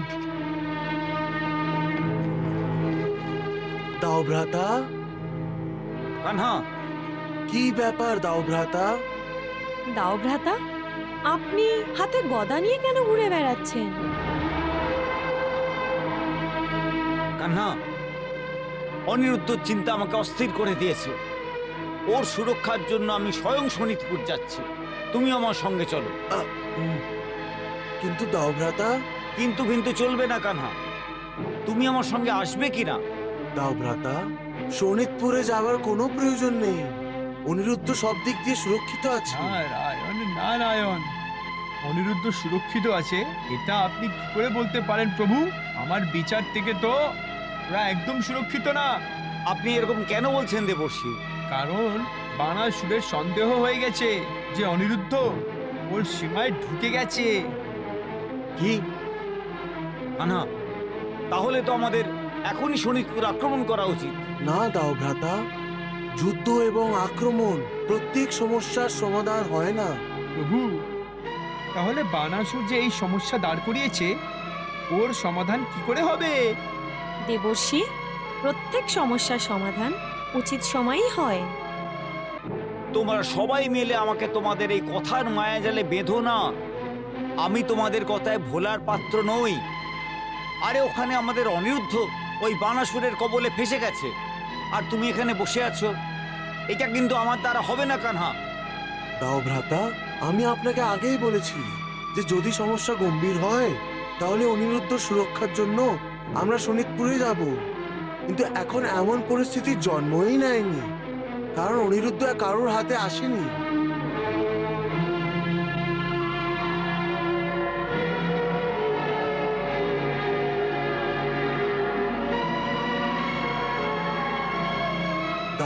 দাও ভ্রাতা। কানহা, কি ব্যাপার দাও ভ্রাতা? দাও ভ্রাতা, আপনি হাতে গদা নিয়ে কেন ঘুরে বেড়াচ্ছেন? কানহা, অনিরুদ্ধর চিন্তা আমাকে অস্থির করে দিয়েছে। ওর সুরক্ষার জন্য আমি স্বয়ং শোণিতপুর যাচ্ছি। তুমি আমার সঙ্গে চলো। কিন্তু দাও ভ্রাতা। কিন্তু কিন্তু চলবে না কানহা, তুমি আমার সঙ্গে আসবে কিনা? দাও ভ্রাতা, শোণিতপুরে যাওয়ার কোনো প্রয়োজন নেই। অনিরুদ্ধ সব দিক দিয়ে সুরক্ষিত আছে। নারায়ণ নারায়ণ। অনিরুদ্ধ সুরক্ষিত আছে এটা আপনি কি করে বলতে পারেন প্রভু? আমার বিচার থেকে তো ওরা একদম সুরক্ষিত না। আপনি এরকম কেন বলছেন দেবর্ষি? কারণ বানাসুরের সন্দেহ হয়ে গেছে যে অনিরুদ্ধ ওর সীমায় ঢুকে গেছে। কি? কানহা, তাহলে তো আমাদের এখনই শোণিতপুর আক্রমণ করা উচিত। না দাও ভ্রাতা, যুদ্ধ এবং আক্রমণ প্রত্যেক সমস্যার সমাধান হয় না। প্রভু, তাহলে বানাসুর যে এই সমস্যা দাঁড় করিয়েছে ওর সমাধান কি করে হবে? দেবর্ষি, প্রত্যেক সমস্যার সমাধান উচিত সময়ই হয়। তোমরা সবাই মিলে আমাকে তোমাদের এই কথার মায়াজালে বেঁধো না। আমি তোমাদের কথায় ভোলার পাত্র নই। আরে ওখানে আমাদের অনিরুদ্ধ ওই বানাসুরের কবলে ফেসে গেছে, আর তুমি এখানে বসে আছো। এটা কিন্তু আমার দ্বারা হবে না কানহা। দাও ভ্রাতা, আমি আপনাকে আগেই বলেছি যে যদি সমস্যা গম্ভীর হয় তাহলে অনিরুদ্ধ সুরক্ষার জন্য আমরা শোণিতপুরে যাব। কিন্তু এখন এমন পরিস্থিতির জন্মই নেয়নি, কারণ অনিরুদ্ধ কারোর হাতে আসেনি।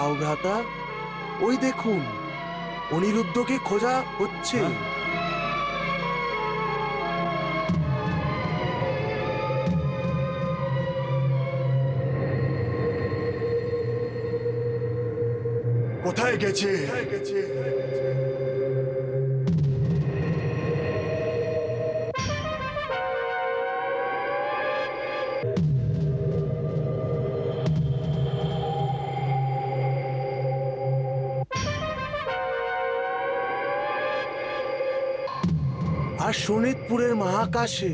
দাও ভ্রাতা, ওই দেখুন অনিরুদ্ধকে খোঁজা হচ্ছে। কোথায় গেছে? আর শোনিতপুরের মহাকাশে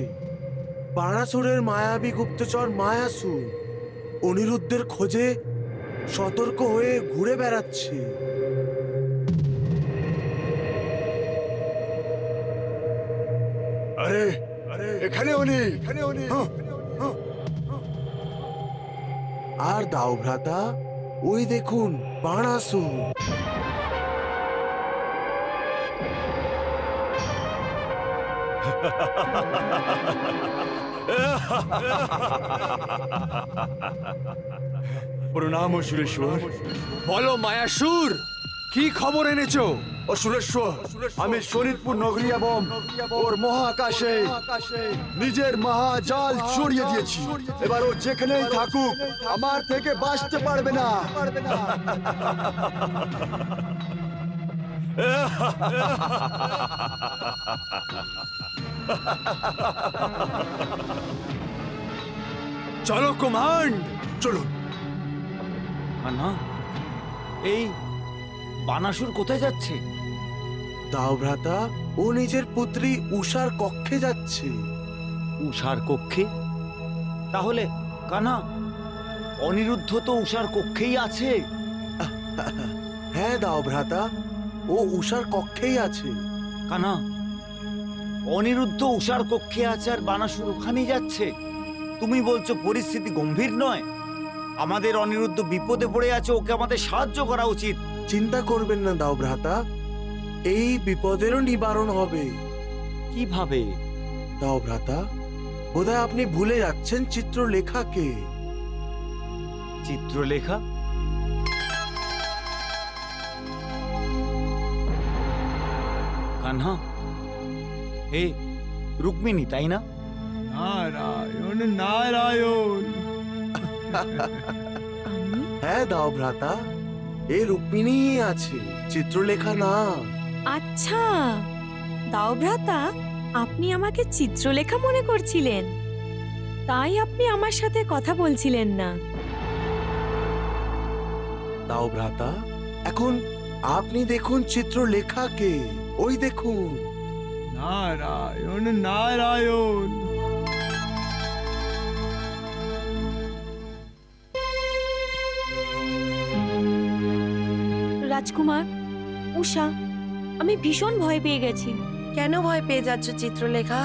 বানাসুরের মায়াবী গুপ্তচর মায়াসুর অনিরুদ্ধের খোঁজে সতর্ক হয়ে ঘুরে বেড়াচ্ছে। আরে এখানে উনি। আর দাও ভ্রাতা, ওই দেখুন বানাসুর। প্রণাম অসুরেশ্বর। বলো মায়াসুর, কি খবর এনেছো? অসুরেশ্বর, আমি শরীরপুর নগরী এবং ওর মহাকাশে নিজের মহাজাল ছড়িয়ে দিয়েছি। এবার ও যেখানেই থাকুক আমার থেকে বাঁচতে পারবে না। চলো কমান্ড, চলুন। কান্না, এই বানাসুর কোথায় যাচ্ছে? দাও ভ্রাতা, ও নিজের পুত্রী উষার কক্ষে যাচ্ছে। উষার কক্ষে? তাহলে কানা, অনিরুদ্ধ তো উষার কক্ষেই আছে। হ্যাঁ দাও ভ্রাতা, ও উষার কক্ষেই আছে। কানা, অনিরুদ্ধ উষার কক্ষে আছে আর বানাসুর ওখানেই যাচ্ছে। তুমি বলছো পরিস্থিতি গম্ভীর নয়? আমাদের অনিরুদ্ধ বিপদে পড়ে আছে, ওকে আমাদের সাহায্য করা উচিত। চিন্তা করবেন না দাও ভ্রাতা, এই বিপদেরও নিবারণ হবে। কিভাবে? দাও ভ্রাতা, বোধহয় আপনি ভুলে যাচ্ছেন চিত্রলেখাকে। চিত্রলেখা? কান্হা, এ রুক্মিণী তাই না? নারায়ণ নারায়ণ। হ্যাঁ দাও ভ্রাতা, এই রুক্মিণী আছে, চিত্রলেখা না। আচ্ছা দাও ভ্রাতা, আপনি আমাকে চিত্রলেখা মনে করছিলেন, তাই আপনি আমার সাথে কথা বলছিলেন না। দাও ভ্রাতা, এখন আপনি দেখুন চিত্রলেখাকে, ওই দেখুন। নারায়ণ নারায়ণ। রাজকুমার, উষা, আমি ভীষণ ভয় পেয়ে গেছি। কেন ভয় পেয়ে যাচ্ছ চিত্রলেখা?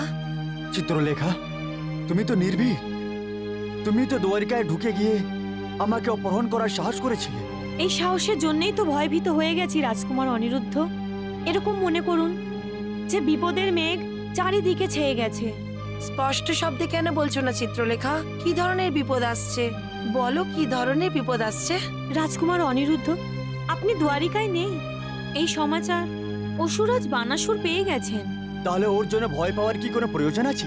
চিত্রলেখা, তুমি তো নির্ভীক। তুমি তো দ্বারিকায় ঢুকে গিয়ে আমাকে অপহরণ করার সাহস করেছিলে। এই সাহসের জন্যই তো ভয়ভীত হয়ে গেছি রাজকুমার অনিরুদ্ধ। এরকম মনে করুন যে বিপদের মেঘ চারিদিকে ছেয়ে গেছে। স্পষ্ট শব্দে কেন বলছো না চিত্রলেখা? কি ধরনের বিপদ আসছে বলো, কি ধরনের বিপদ আসছে? রাজকুমার অনিরুদ্ধ, আপনি দ্বারিকায় নেই, এই সমাচার অসুরাজ বানাসুর পেয়ে গেছেন। তাহলে ওর জন্য ভয় পাওয়ার কি কোনো প্রয়োজন আছে?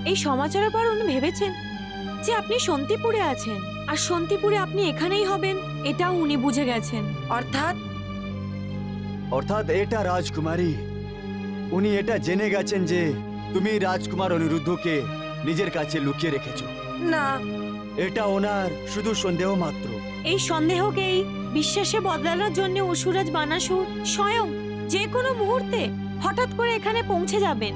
এই সমাচারের পর উনি ভেবেছেন যে আপনি শান্তিপুরে আছেন, আর শান্তিপুরে আপনি এখানেই হবেন, এটাও উনি বুঝে গেছেন। অর্থাৎ এটা রাজকুমারী, উনি এটা জেনে গেছেন যে তুমি রাজকুমার অনিরুদ্ধকে নিজের কাছে লুকিয়ে রেখেছো। না, এটা ওনার শুধু সন্দেহ মাত্র। এই সন্দেহকেই বিশ্বাসে বদলানোর জন্য অসুরাজ বানাসুর স্বয়ং যে কোনো মুহূর্তে হঠাৎ করে এখানে পৌঁছে যাবেন।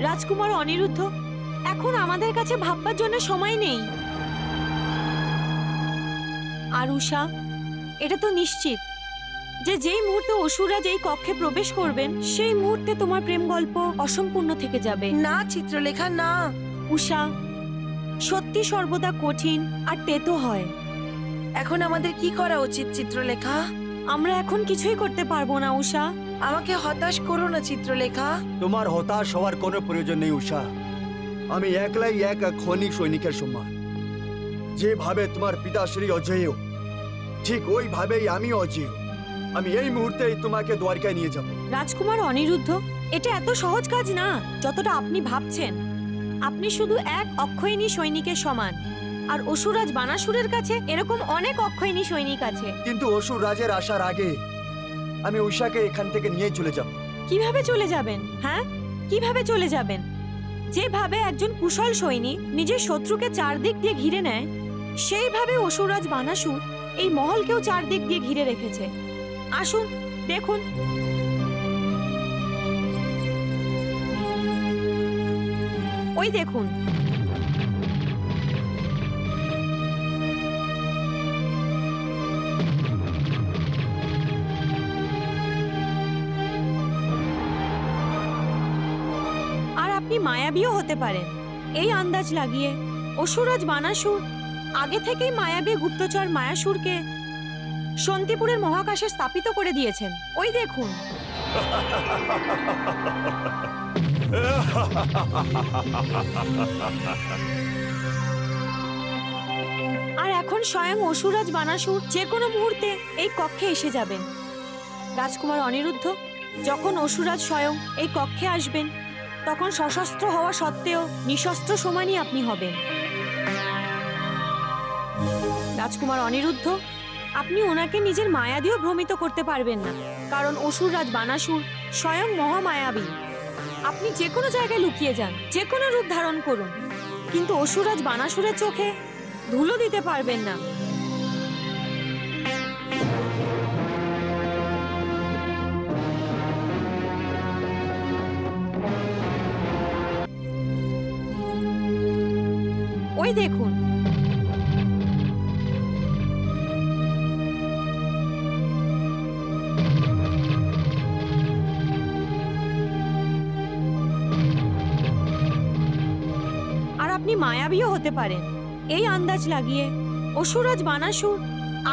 রাজকুমার অনিরুদ্ধ, এখন আমাদের কাছে ভাববার জন্য সময় নেই। আর উষা, এটা তো নিশ্চিত যে যেই মুহূর্তে অসুরাজ এই কক্ষে প্রবেশ করবেন সেই মুহূর্তে তোমার প্রেম গল্প অসম্পূর্ণ থেকে যাবে। না চিত্রলেখা, না। উষা, সত্যি সর্বদা কঠিন আর তেতো হয়। এখন আমাদের কি করা উচিত চিত্রলেখা? আমরা এখন কিছুই করতে পারবো না উষা। আমাকে হতাশ করো না চিত্রলেখা। তোমার হতাশ হওয়ার কোনো প্রয়োজন নেই উষা। আমি একলাই এক খনি সৈনিকের সমান। যেভাবে তোমার পিতাশ্রী অজেয়, ঠিক ওইভাবেই আমি অজেয়। আমি এই মুহূর্তেই তোমাকে দ্বারকায় নিয়ে যাব। রাজকুমার অনিরুদ্ধ, এটা এত সহজ কাজ না যতটা আপনি ভাবছেন। আপনি শুধু এক অক্ষয়িনী সৈনিকের সমান, আর অসুররাজ বানাসুরের কাছে এরকম অনেক অক্ষয়িনী সৈনিক আছে। কিন্তু অসুর রাজের আসার আগে আমি উষাকে এখান থেকে নিয়ে চলে যাব। কিভাবে চলে যাবেন? হ্যাঁ, কিভাবে চলে যাবেন? যেভাবে একজন কুশল সৈনিক নিজের শত্রুকে চারদিক দিয়ে ঘিরে নেয়, সেইভাবে অসুররাজ বানাসুর এই মহলকেও চারদিক দিয়ে ঘিরে রেখেছে। আসুন দেখুন। ওই দেখুন। আর আপনি মায়াবীও হতে পারেন এই আন্দাজ লাগিয়ে। অসুররাজ বানাসুর আগে থেকেই মায়াবী গুপ্তচর মায়াসুরকে শান্তিপুরের মহাকাশে স্থাপিত করে দিয়েছেন। ওই দেখুন। আর এখন স্বয়ং অসুররাজ বানাসুর যে কোনো মুহূর্তে এই কক্ষে এসে যাবেন। রাজকুমার অনিরুদ্ধ, যখন অসুররাজ স্বয়ং এই কক্ষে আসবেন, তখন সশস্ত্র হওয়া সত্ত্বেও নিশস্ত্র সমানই আপনি হবেন। রাজকুমার অনিরুদ্ধ, আপনি ওনাকে নিজের মায়া দিয়েও ভ্রমিত করতে পারবেন না, কারণ অসুররাজ বানাসুর স্বয়ং মহামায়াবী। আপনি যে কোনো জায়গায় লুকিয়ে যান, যে কোনো রূপ ধারণ করুন, কিন্তু অসুররাজ বানাসুরের চোখে ধুলো দিতে পারবেন না। ওই দেখুন। আপনি মায়াবীও হতে পারেন এই আন্দাজ লাগিয়ে। অসুররাজ বানাসুর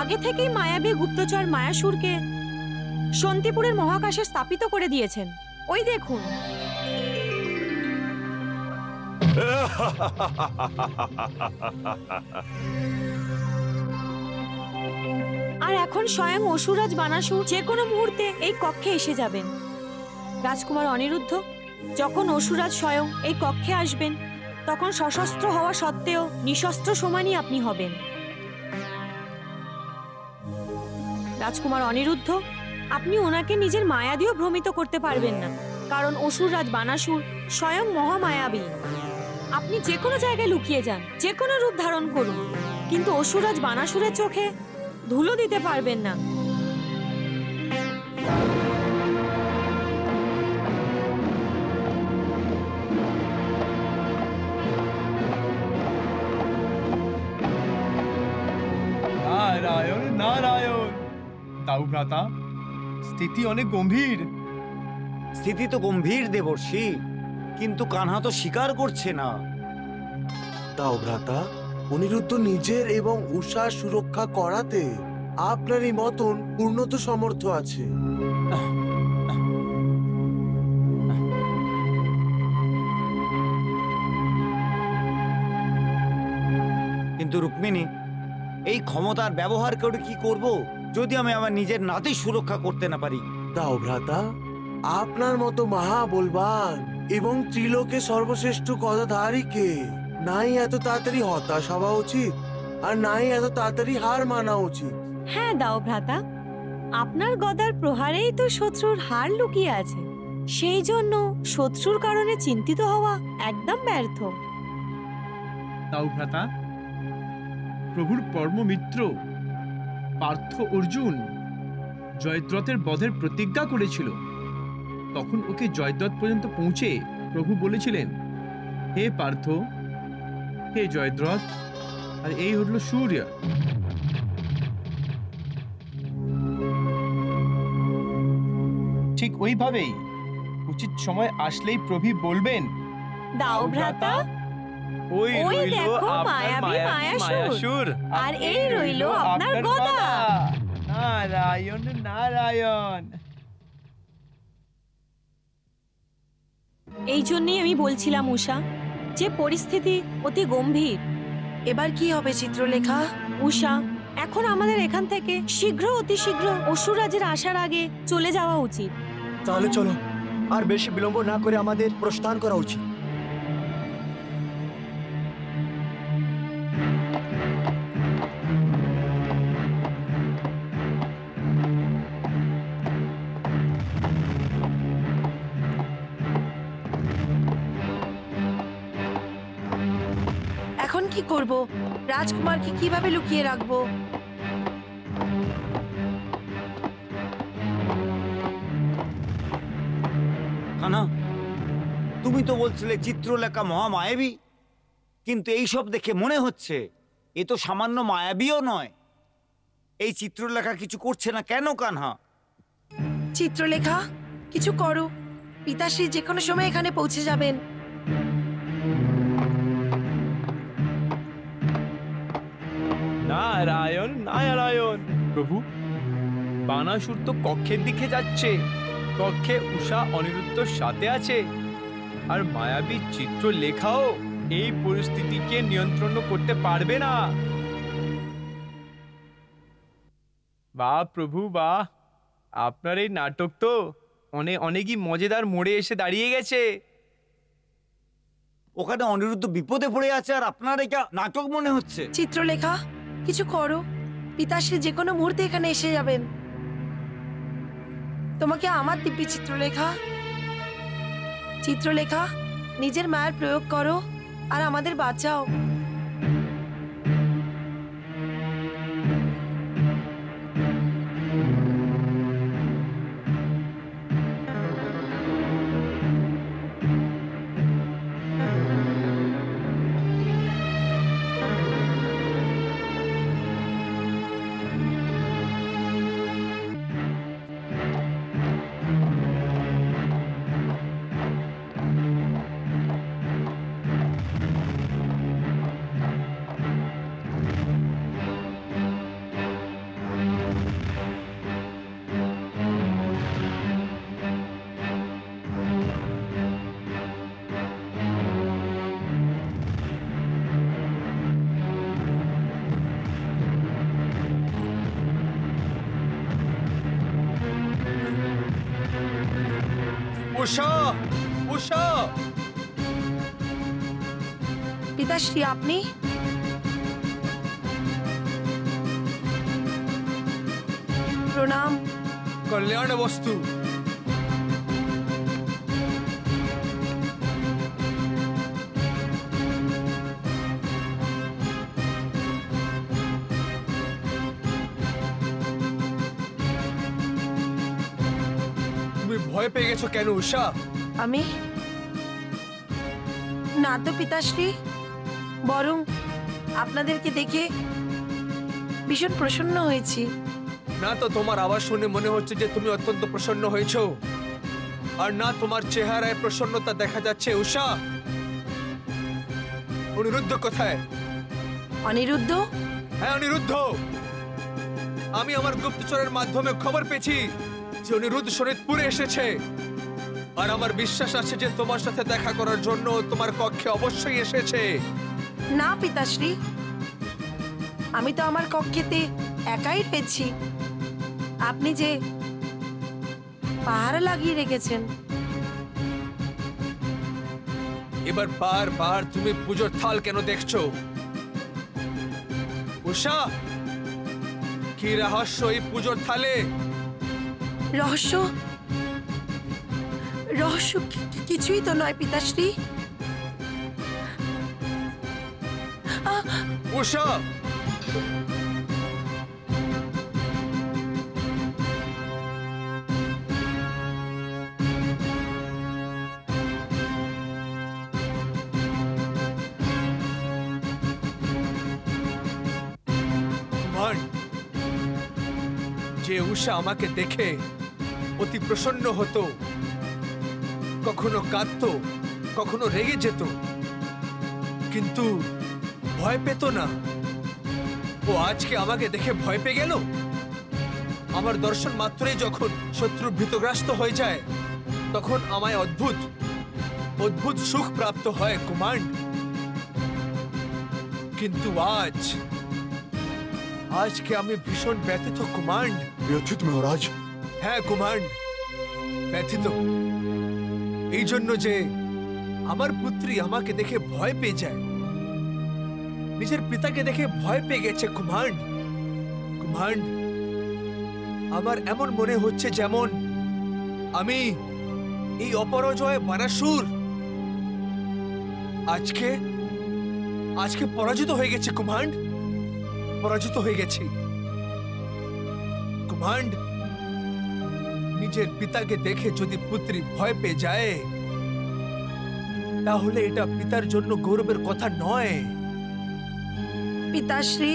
আগে থেকেই মায়াবী গুপ্তচর মায়াসুরকে শান্তিপুরের মহাকাশে স্থাপিত করে দিয়েছেন। ওই দেখুন। আর এখন স্বয়ং অসুররাজ বানাসুর যে কোনো মুহূর্তে এই কক্ষে এসে যাবেন। রাজকুমার অনিরুদ্ধ, যখন অসুররাজ স্বয়ং এই কক্ষে আসবেন, তখন সশস্ত্র হওয়া সত্ত্বেও নিশস্ত্র সমানই আপনি হবেন। রাজকুমার অনিরুদ্ধ, আপনি ওনাকে নিজের মায়া দিয়েও ভ্রমিত করতে পারবেন না, কারণ অসুররাজ বানাসুর স্বয়ং মহামায়াবী। আপনি যে কোনো জায়গায় লুকিয়ে যান, যে কোনো রূপ ধারণ করুন, কিন্তু অসুররাজ বানাসুরের চোখে ধুলো দিতে পারবেন না। নারায়ণ নারায়ণ। তাও ভ্রাতা, স্থিতি অনেক গম্ভীর। স্থিতি তো গম্ভীর দেবর্ষি, কিন্তু কানহা তো স্বীকার করছে না। তাও ভ্রাতা, অনিরুদ্ধ নিজের এবং উষার সুরক্ষা করাতে আপনারই মতন পূর্ণত সমর্থ আছে। কিন্তু রুক্মিণী, এই ক্ষমতার ব্যবহার করে কি করব যদি আমি আমার নিজের নাতির সুরক্ষা করতে না পারি? তাও ভ্রাতা, আপনার মতো মহাবলবান এবং ত্রিলোকে সর্বশ্রেষ্ঠ গদাধারীকে নাই এত তাড়াতাড়ি হতাশ হওয়া উচিত, আর নাই এত তাড়াতাড়ি হার মানা উচিত। হ্যাঁ দাও ভ্রাতা, আপনার গদার প্রহারেই তো শত্রুর হার লুকিয়ে আছে। সেই জন্য শত্রুর কারণে চিন্তিত হওয়া একদম ব্যর্থ। তাও ভ্রাতা, প্রভুর পরমমিত্র পার্থ অর্জুন জয়দ্রথের বধের প্রতিজ্ঞা করেছিল। তখন ওকে জয়দ্রথ পর্যন্ত পৌঁছে প্রভু বলেছিলেন, হে পার্থ, হে জয়দ্রথ, আর এই হল সূর্য। ঠিক ওইভাবেই উচিত সময় আসলেই প্রভু বলবেন, দাও ভ্রাতা, ওই দেখো মায়াবী মায়াসুর, আর এই রইল আপনার গদা। নারায়ণ নারায়ণ। এই জন্যই আমি বলছিলাম উষা, যে পরিস্থিতি অতি গম্ভীর। এবার কি হবে চিত্রলেখা? উষা, এখন আমাদের এখান থেকে অতি শীঘ্র অসুররাজের আসার আগে চলে যাওয়া উচিত। তাহলে চলো, আর বেশি বিলম্ব না করে আমাদের প্রস্থান করা উচিত। এখন কি করব? রাজকুমারকে কিভাবে লুকিয়ে রাখবো? কানা, তুমি তো বলছিলে চিত্রলেখা মহামায়াবী, কিন্তু এই সব দেখে মনে হচ্ছে এ তো সামান্য মায়াবীও নয়। এই চিত্রলেখা কিছু করছে না কেন কানহা? চিত্রলেখা, কিছু করো। পিতাশ্রী যে কোনো সময় এখানে পৌঁছে যাবেন। নারায়ণ নারায়ণ। প্রভু, বানাসুর তো কক্ষের দিকে যাচ্ছে। কক্ষে উষা অনিরুদ্ধর সাথে আছে, আর মায়াবী চিত্রলেখাও এই পরিস্থিতিকে নিয়ন্ত্রণ করতে পারবে না। বাহ প্রভু বাহ, আপনার এই নাটক তো অনেকই মজাদার মোড়ে এসে দাঁড়িয়ে গেছে। ওখানে অনিরুদ্ধ বিপদে পড়ে আছে আর আপনার এটা নাটক মনে হচ্ছে। চিত্রলেখা, কিছু করো। পিতাশ্রী যে কোনো মুহূর্তে এখানে এসে যাবেন। তোমাকে আমার দিব্যি চিত্রলেখা। চিত্রলেখা, নিজের মায়ের প্রয়োগ করো আর আমাদের বাঁচাও। উষা, উষা। পিতাশ্রী, আপনি? প্রণাম। কল্যাণ বস্তু। ভয় পেয়ে গেছো কেন উষা? আমি না তো পিতাশ্রী, বরং আপনাদেরকে দেখে ভীষণ প্রসন্ন হয়েছি। না তো তোমার আওয়াজ শুনে মনে হচ্ছে যে তুমি অত্যন্ত প্রসন্ন হয়েছো, আর না তোমার চেহারায় প্রসন্নতা দেখা যাচ্ছে। উষা, অনিরুদ্ধ কোথায়? অনিরুদ্ধ? হ্যাঁ অনিরুদ্ধ। আমি আমার গুপ্তচরের মাধ্যমে খবর পেয়েছি যে অনিরুদ্ধ শরীরপুরে এসেছে, আর আমার বিশ্বাস আছে যে তোমার সাথে দেখা করার জন্য তোমার কক্ষে অবশ্যই এসেছে। না পিতাশ্রী, আমি তো আমার কক্ষেতে একাই রয়েছি। আপনি যে পাহারা লাগিয়ে রেখেছেন। এবার বারবার তুমি পুজোর থাল কেন দেখছো? উষা, কি রহস্য এই পুজোর থালে? রহস্য? রহস্য কিছুই তো নয় পিতাশ্রী। উষা, যে উষা আমাকে দেখে অতি প্রসন্ন হতো, কখনো কাঁদতো, কখনো রেগে যেত, কিন্তু ভয় পেত না, ও আজকে আমাকে দেখে ভয় পেয়ে গেল। আমার দর্শন মাত্রই যখন শত্রু ভীতগ্রস্ত হয়ে যায়, তখন আমায় অদ্ভুত অদ্ভুত সুখ প্রাপ্ত হয় কুমান্ড। কিন্তু আজকে আমি ভীষণ ব্যথিত কুমান্ড। ব্যথিত মহারাজ? হ্যাঁ কুমান্ড, ব্যথিত এই জন্য যে আমার পুত্রী আমাকে দেখে ভয় পেয়ে যায়, নিজের পিতাকে দেখে ভয় পেয়ে গেছে কুমান্ড। কুমান্ড, আমার এমন মনে হচ্ছে যেমন আমি এই অপরাজয় বানাসুর আজকে পরাজিত হয়ে গেছে কুমান্ড, পরাজিত হয়ে গেছি। কুমান্ড, নিজের পিতাকে দেখে যদি পুত্রী ভয় পেয়ে যায় তাহলে এটা পিতার জন্য গৌরবের কথা নয়। পিতাশ্রী,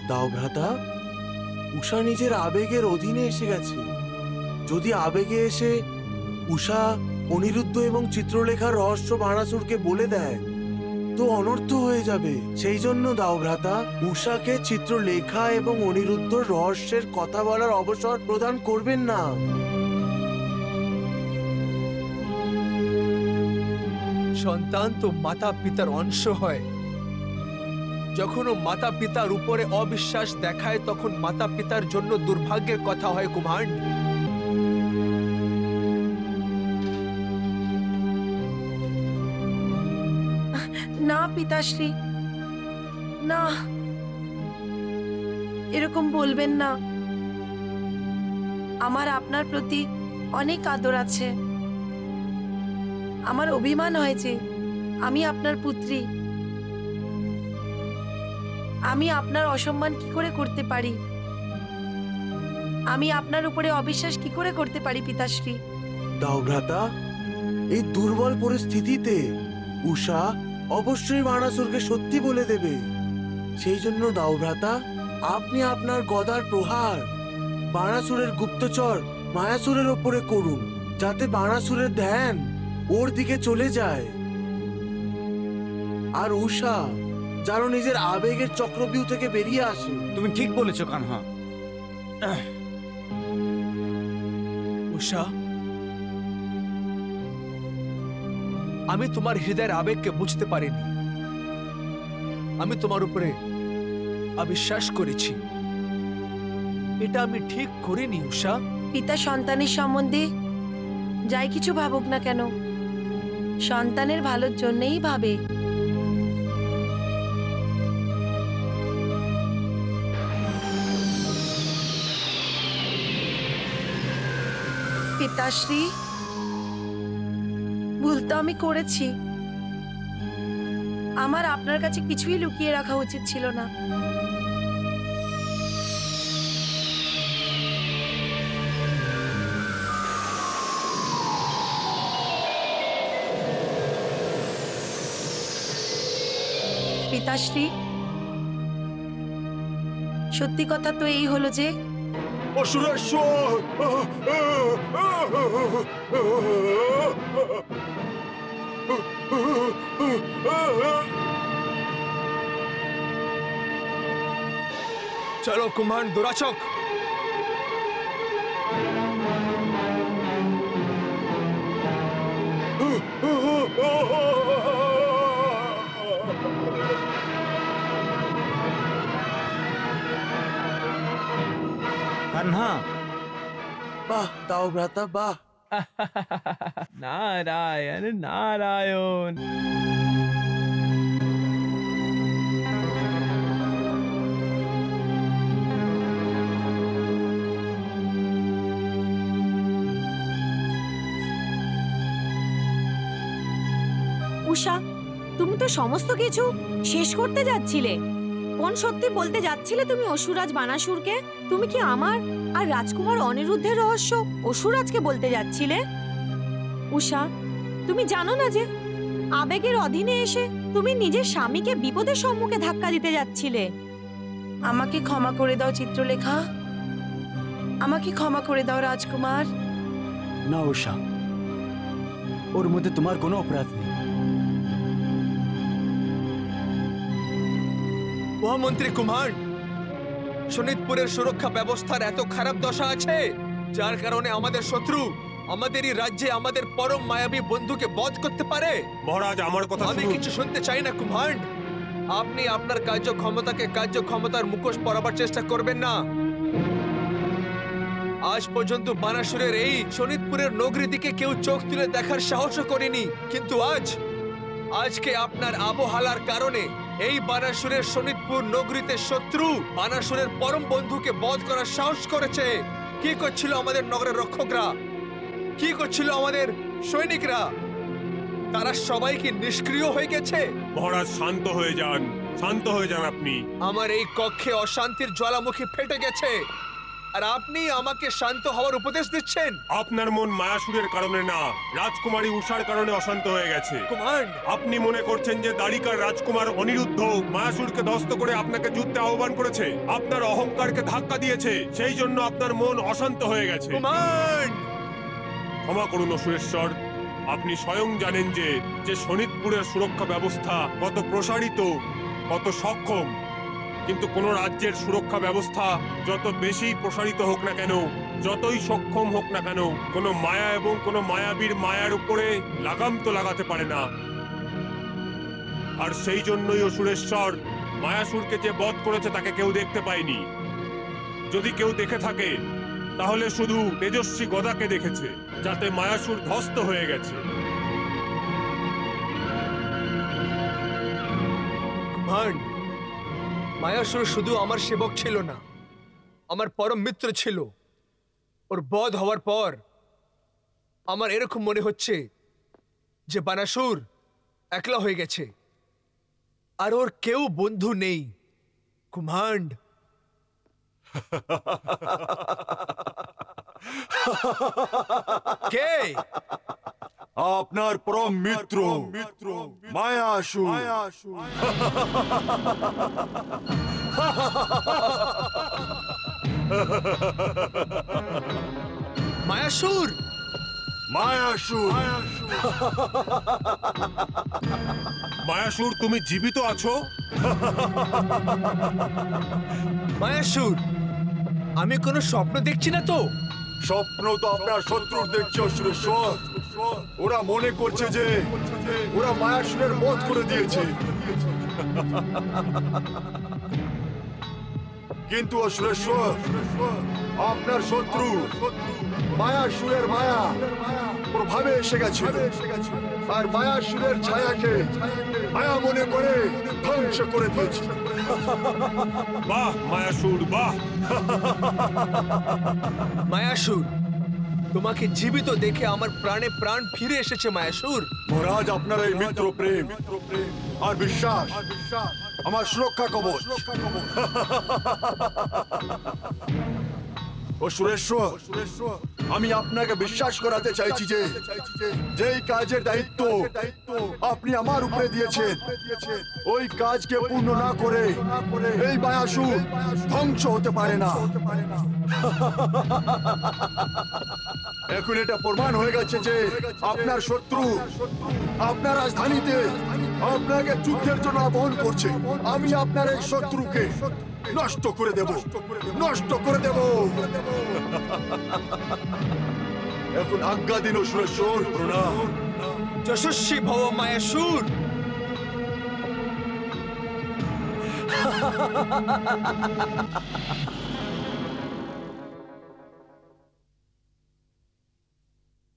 দাও ভ্রাতা, উষা নিজের আবেগের অধীনে এসে গেছে। যদি আবেগে এসে উষা অনিরুদ্ধ এবং চিত্রলেখার রহস্য বানাসুরকে বলে দেয় তো অনর্থ হয়ে যাবে। সেই জন্য দাও ভ্রাতা, উষাকে চিত্রলেখা এবং অনিরুদ্ধর রহস্যের কথা বলার অবসর প্রদান করবেন না। সন্তান তো মাতা পিতার অংশ হয়। যখন ও মাতা পিতার উপরে অবিশ্বাস দেখায় তখন মাতা পিতার জন্য দুর্ভাগ্যের কথা হয় কুমান্ড। না পিতাশ্রী, না, এরকম বলবেন না। আমার আপনার প্রতি অনেক আদর আছে। আমার অভিমান হয় যে আমি আপনার পুত্রী। আমি আপনার অসম্মান কি করে করতে পারি? আমি আপনার উপরে অবিশ্বাস কি করে করতে পারি পিতাশ্রী? দাও ভ্রাতা, এই দুর্বল পরিস্থিতিতে উষা অবশ্যই বানাসুরকে সত্যি বলে দেবে। সেই জন্য দাও ভ্রাতা, আপনি আপনার গদার প্রহার বানাসুরের গুপ্তচর মায়াসুরের ওপরে করুন, যাতে বানাসুরের ধ্যান ওর দিকে চলে যায়। আর উষা যেন নিজের আবেগের চক্রবিউ থেকে বেরিয়ে আসে। তুমি ঠিক বলেছো কানহা। উষা, আমি তোমার হৃদয়ের আবেগকে বুঝতে পারিনি। আমি তোমার উপরে অবিশ্বাস করেছি। এটা আমি ঠিক করিনি উষা। পিতা সন্তানের সম্বন্ধে যাই কিছু ভাবুক না কেন, সন্তানের ভালোর জন্যই ভাবে। পিতাশ্রী, ভুল তো আমি করেছি। আমার আপনার কাছে কিছুই লুকিয়ে রাখা উচিত ছিল না। পিতাশ্রী, সত্যি কথা তো এই হলো যে অসুরেশ্বর! চলো কুমান্ড দুরাচক, কানহা, বাহ দাও ভ্রাতা, বাহ। নারায়ণ নারায়ণ। উষা, তুমি তো সমস্ত কিছু শেষ করতে যাচ্ছিলে। কোন সত্যি বলতে যাচ্ছিলে তুমি অসুরাজ বানাসুরকে? তুমি কি আমার আর রাজকুমার অনিরুদ্ধের রহস্য অসুরাজকে বলতে যাচ্ছিলে? উষা, তুমি জানো না যে আবেগের অধীনে এসে তুমি নিজের স্বামীকে বিপদের সম্মুখে ধাক্কা দিতে যাচ্ছিলে? আমাকে ক্ষমা করে দাও চিত্রলেখা, আমাকে ক্ষমা করে দাও রাজকুমার। না উষা, ওর মধ্যে তোমার কোনো অপরাধ নেই। মহামন্ত্রী কুমার, শোনিতপুরের সুরক্ষা ব্যবস্থার এত খারাপ দশা আছে যার কারণে আমাদের শত্রু আমাদেরই রাজ্যে আমাদের পরম মায়াবী বন্ধুকে বধ করতে পারে? মহারাজ আমার কথা আমি শুনুন। কিছু শুনতে চাই না কুম্ভান্ড। আপনি আপনার কার্যক্ষমতার মুখোশ পরাবার চেষ্টা করবেন না। আজ পর্যন্ত বানাসুরের এই শোনিতপুরের নগরীর দিকে কেউ চোখ তুলে দেখার সাহসও করেনি, কিন্তু আজকে আপনার অবহেলার কারণে এই বানাসুরের শোনিতপুর নগরীতে শত্রু বানাসুরের পরম বন্ধুকে বধ করার সাহস করেছে। কি করছিল আমাদের নগরের রক্ষকরা? কি করছিল আমাদের সৈনিকরা? তারা সবাই কি নিষ্ক্রিয় হয়ে গেছে? মহারাজ শান্ত হয়ে যান, শান্ত হয়ে যান আপনি। আমার এই কক্ষে অশান্তির জ্বালামুখী ফেটে গেছে, আর আপনি আমাকে শান্ত হওয়ার উপদেশ দিচ্ছেন? আপনার মন মায়াসুরের কারণে না, রাজকুমারী উষার কারণে অশান্ত হয়ে গেছে। কুমান্ড, আপনি মনে করছেন যে দ্বারিকার রাজকুমার অনিরুদ্ধ মায়াসুরকে ধ্বস্ত করে আপনাকে যুদ্ধে আহ্বান করেছে, আপনার অহংকারকে ধাক্কা দিয়েছে, সেই জন্য আপনার মন অশান্ত হয়ে গেছে। কুমান্ড, ক্ষমা করুন অসুরেশ্বর, আপনি স্বয়ং জানেন যে শোনিতপুরের সুরক্ষা ব্যবস্থা কত প্রসারিত, কত সক্ষম। কিন্তু কোন রাজ্যের সুরক্ষা ব্যবস্থা যত বেশি প্রসারিত হোক না কেন, যতই সক্ষম হোক না কেন, কোনো মায়া এবং কোনো মায়াবীর মায়ার উপরে লাগাম তো লাগাতে পারে না। আর সেই জন্যই অসুরেশ্বর মায়াসুরকে যে বধ করেছে তাকে কেউ দেখতে পায়নি। যদি কেউ দেখে থাকে তাহলে শুধু তেজস্বী গদাকে দেখেছে, যাতে মায়াসুর ধ্বস্ত হয়ে গেছে। কুমান্ড, মায়াসুর শুধু আমার সেবক ছিল না, আমার পরম মিত্র ছিল। ওর বধ হওয়ার পর আমার এরকম মনে হচ্ছে যে বানাসুর একলা হয়ে গেছে, আর ওর কেউ বন্ধু নেই। কুমান্ড, কে? আপনার পরম মিত্র মায়াসুর। মায়াসুর, মায়াসুর, মায়াসুর তুমি জীবিত আছো? মায়াসুর, আমি কোনো স্বপ্ন দেখছি না তো? স্বপ্ন তো আপনার শত্রুর দেখছে অসুরেশ্বর। ওরা মনে করছে যে ওরা মায়াসুরের বধ করে দিয়েছে, কিন্তু অসুরেশ্বর আপনার শত্রু মায়াসুরের মায়া প্রভাবে এসে গেছে, আর মায়াসুরের ছায়াকে মায়া মনে করে ধ্বংস করে দিয়েছে। বাহ মায়াসুর, বাহ! মায়াসুর, তোমাকে জীবিত দেখে আমার প্রাণে প্রাণ ফিরে এসেছে মায়াসুর। মহারাজ আপনার এই মিত্র প্রেম আর বিশ্বাস আমার সুরক্ষা কবচ। অসুরেশ্বর, আমি আপনাকে বিশ্বাস করাতে চাইছি যে যেই কাজের দায়িত্ব আপনি আমার উপরে দিয়েছেন, ওই কাজকে পূর্ণ না করে এই মায়াসুর ধ্বংস হতে পারে না। এখন এটা প্রমাণ হয়ে গেছে যে আপনার শত্রু আপনার রাজধানীতে আপনাকে যুদ্ধের জন্য আহ্বান করছে। আমি আপনার এই শত্রুকে নষ্ট করে দেব, নষ্ট করে দেব। এখন আজ্ঞা দিন অসুরেশ্বর। প্রণাম। যশস্বী ভব মায়াসুর।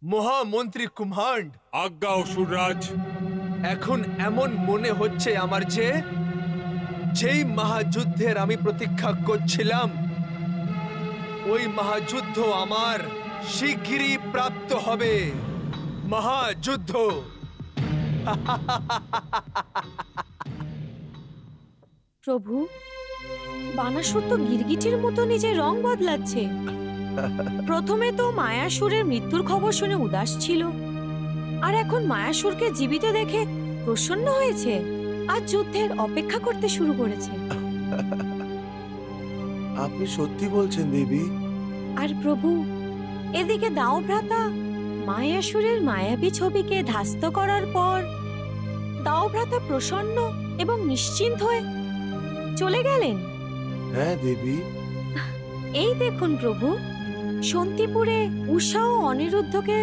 মহামন্ত্রী কুম্ভান্ড। আজ্ঞা অসুররাজ। এখন এমন মনে হচ্ছে আমার যে যেই মহাযুদ্ধের আমি প্রতীক্ষা করছিলাম, ওই মহাযুদ্ধ আমার শিগগিরই প্রাপ্ত হবে। মহাযুদ্ধ। প্রভু, বানাসুর তো গিরগিটির মতো নিজের রং বদলাচ্ছে। প্রথমে তো মায়াসুরের মৃত্যুর খবর শুনে উদাস ছিল, আর এখন মায়াসুরকে জীবিত দেখে প্রসন্ন হয়েছে আর যুদ্ধের অপেক্ষা করতে শুরু করেছে। আপনি সত্যি বলছেন দেবী? আর প্রভু, এদিকে দাও ভ্রাতা মায়াসুরের মায়াবী ছবিকে ধ্বস্ত করার পর দাও ভ্রাতা প্রসন্ন এবং নিশ্চিন্ত হয়ে চলে গেলেন। হ্যাঁ দেবী। এই দেখুন প্রভু, শান্তিপুরে উষা ও অনিরুদ্ধকে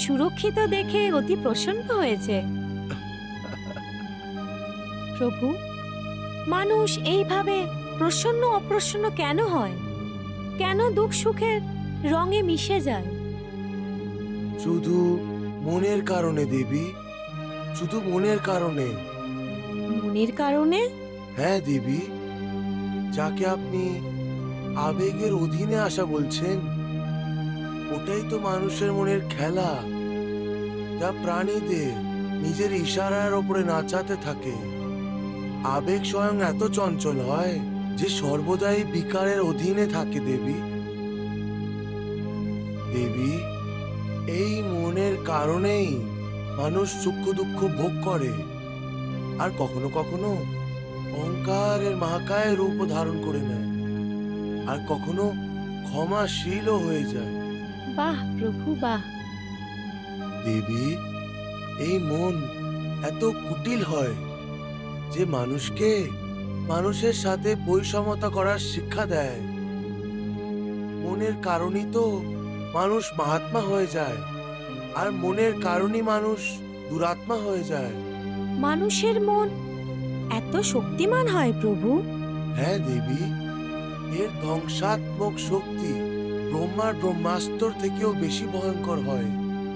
সুরক্ষিত দেখে অতি প্রসন্ন হয়েছে। প্রভু, মানুষ এইভাবে প্রসন্ন অপ্রসন্ন কেন হয়? কেন দুঃখ সুখের রঙে মিশে যায়? শুধু মনের কারণে দেবী, শুধু মনের কারণে। মনের কারণে? হ্যাঁ দেবী, যাকে আপনি আবেগের অধীনে আসা বলছেন, ওটাই তো মানুষের মনের খেলা, যা প্রাণীদের নিজের ইশারার ওপরে নাচাতে থাকে। আবেগ স্বয়ং এত চঞ্চল হয় যে সর্বদাই বিকারের অধীনে থাকে দেবী। দেবী, এই মনের কারণেই মানুষ সুখ দুঃখ ভোগ করে, আর কখনো কখনো অহংকারের মহাকায় রূপ ধারণ করে নেয়, আর কখনো ক্ষমাশীলও হয়ে যায়। বাহ প্রভু, বাহ। দেবী, এই মন এত কুটিল হয় যে মানুষকে মানুষের সাথে বৈষমতা করার শিক্ষা দেয়। মনের কারণই তো মানুষ মহাত্মা হয়ে যায়, আর মনের কারণই মানুষ দুরাত্মা হয়ে যায়। মানুষের মন এত শক্তিমান হয় প্রভু? হ্যাঁ দেবী, এর ধ্বংসাত্মক শক্তি ব্রহ্মার ব্রহ্মাস্ত্র থেকেও বেশি ভয়ঙ্কর হয়।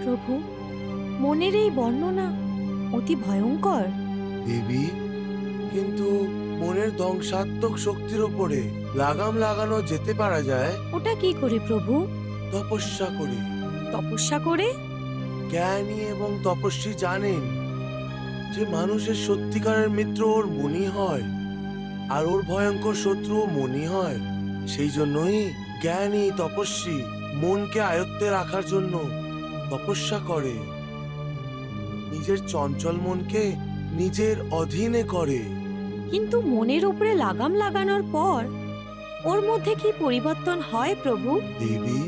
প্রভু, মনের এই বর্ণনা অতি ভয়ঙ্কর। দেবী, কিন্তু মনের ধ্বংসাত্মক শক্তির উপরে লাগাম লাগানো যেতে পারা যায়। ওটা কি করে প্রভু? তপস্যা করে। তপস্যা করে? জ্ঞানী এবং তপস্বী জানেন যে মানুষের সত্যিকারের মিত্র ওর মনই হয়, আর ওর ভয়ঙ্কর শত্রু মনই হয়। সেই জন্যই জ্ঞানী তপস্বী মনকে আয়ত্তে রাখার জন্য তপস্যা করে, নিজের চঞ্চল মনকে নিজের অধীনে করে। কিন্তু মনের উপরে লাগাম লাগানোর পর ওর মধ্যে কি পরিবর্তন হয় প্রভু? দেবী,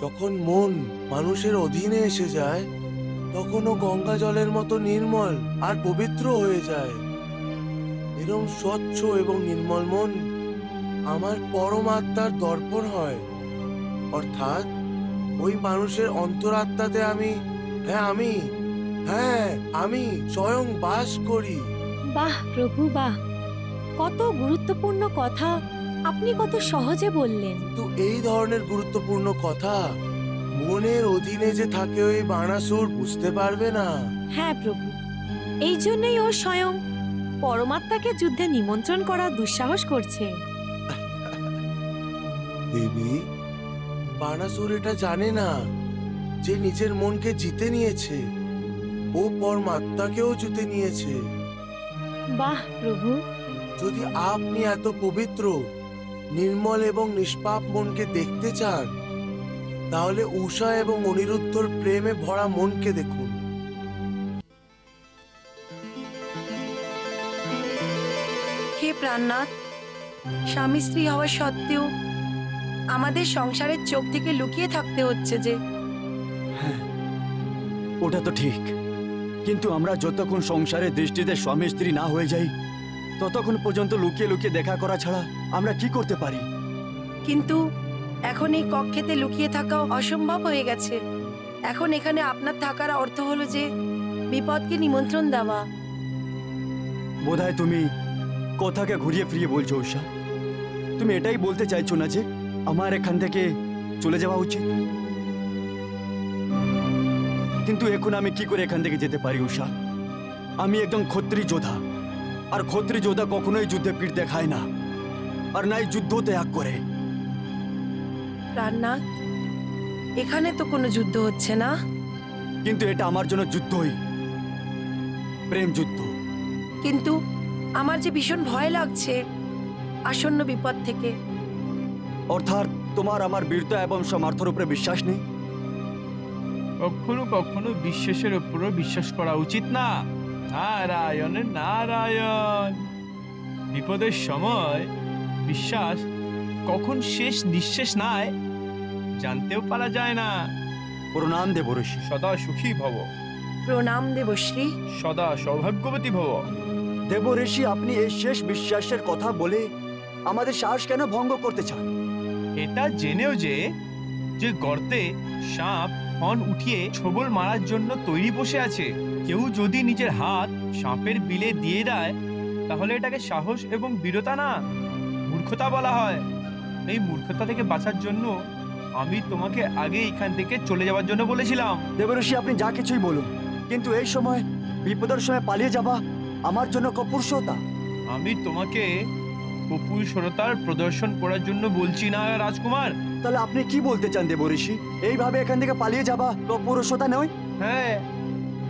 যখন মন মানুষের অধীনে এসে যায়, তখন ও গঙ্গা জলের মতো নির্মল আর পবিত্র হয়ে যায়। এরম স্বচ্ছ এবং নির্মল মন আমার পরমাত্মার দর্পণ হয়, অর্থাৎ ওই মানুষের অন্তরাত্মাতে আমি স্বয়ং বাস করি। বাহ প্রভু, বাহ। কত গুরুত্বপূর্ণ কথা আপনি কত সহজে বললেন। তো এই ধরনের গুরুত্বপূর্ণ কথা মনের অধীনে যে থাকে ওই বাণাসুর বুঝতে পারবে না। হ্যাঁ প্রভু, এই জন্যই ও স্বয়ং পরমাত্মাকে যুদ্ধে নিমন্ত্রণ করার দুঃসাহস করছে। দেবী, বাণাসুর এটা জানে না যে নিজের মনকে জিতে নিয়েছে, ও পরমাত্মাকেও জিতে নিয়েছে। বাহ প্রভু, যদি আপনি এত পবিত্র, নির্মল এবং নিষ্পাপ মনকে দেখতে চান, তাহলে উষা এবং অনিরুদ্ধর প্রেমে ভরা মনকে দেখুন। হে প্রাণনাথ, স্বামী স্ত্রী হওয়া সত্ত্বেও আমাদের সংসারের চোখ থেকে লুকিয়ে থাকতে হচ্ছে যে। হ্যাঁ, ওটা তো ঠিক, কিন্তু আমরা যতক্ষণ সংসারের দৃষ্টিতে স্বামী স্ত্রী না হয়ে যাই, ততক্ষণ পর্যন্ত লুকিয়ে লুকিয়ে দেখা করা ছাড়া আমরা কি করতে পারি? কিন্তু এখন এই কক্ষেতে লুকিয়ে থাকাও অসম্ভব হয়ে গেছে। এখন এখানে আপনার থাকার অর্থ হলো যে বিপদকে নিমন্ত্রণ দেওয়া। বোধহয় তুমি কথাকে ঘুরিয়ে ফিরিয়ে বলছো উষা। তুমি এটাই বলতে চাইছো না যে আমার এখান থেকে চলে যাওয়া উচিত? কিন্তু এখন আমি কি করে এখান থেকে যেতে পারি উষা? আমি একদম ক্ষত্রিয় যোদ্ধা, আর ক্ষত্রিয় যোদ্ধা কখনোই যুদ্ধে পিঠ দেখায় না, আর নাই যুদ্ধ ত্যাগ করে। প্রাণনাথ, এখানে তো কোনো যুদ্ধ হচ্ছে না। কিন্তু এটা আমার জন্য যুদ্ধই, প্রেম যুদ্ধ। কিন্তু আমার যে ভীষণ ভয় লাগছে আসন্ন বিপদ থেকে। অর্থাৎ তোমার আমার বীরতা এবং সামর্থ্যের উপরে বিশ্বাস নেই? কখনো কখনো বিশ্বাসের উপরও বিশ্বাস করা উচিত না। নারায়ণ নারায়ণ। বিপদের সময় বিশ্বাস কখন শেষ নিঃশেষ নাই জানতেও পারা যায় না। প্রণাম দেবর্ষি। সদা সুখী ভব। প্রণাম দেবশ্রী। সদা সৌভাগ্যবতী ভব। দেবর্ষি, আপনি এই শেষ বিশ্বাসের কথা বলে আমাদের সাহস কেন ভঙ্গ করতে চান? এটা জেনেও যে যে গর্তে সাপ ফন উঠিয়ে ছোবল মারার জন্য তৈরি বসে আছে। কেউ যদি নিজের হাত সাপের বিলে দিয়ে দেয় তাহলে এটাকে সাহস এবং বীরতা না, মূর্খতা বলা হয়। এই মূর্খতা থেকে বাঁচার জন্য আমি তোমাকে আগে এখান থেকে চলে যাওয়ার জন্য বলেছিলাম। দেবঋষি, আপনি যা কিছুই বলুন, কিন্তু এই সময় বিপদের সময় পালিয়ে যাওয়া আমার জন্য কপুরুষতা। আমি তোমাকে কপুরুষতার প্রদর্শন করার জন্য বলছি না রাজকুমার। তাহলে আপনি কি বলতে চান দেবঋষি? এইভাবে এখান থেকে পালিয়ে যাওয়া কপুরুষতা নয়? হ্যাঁ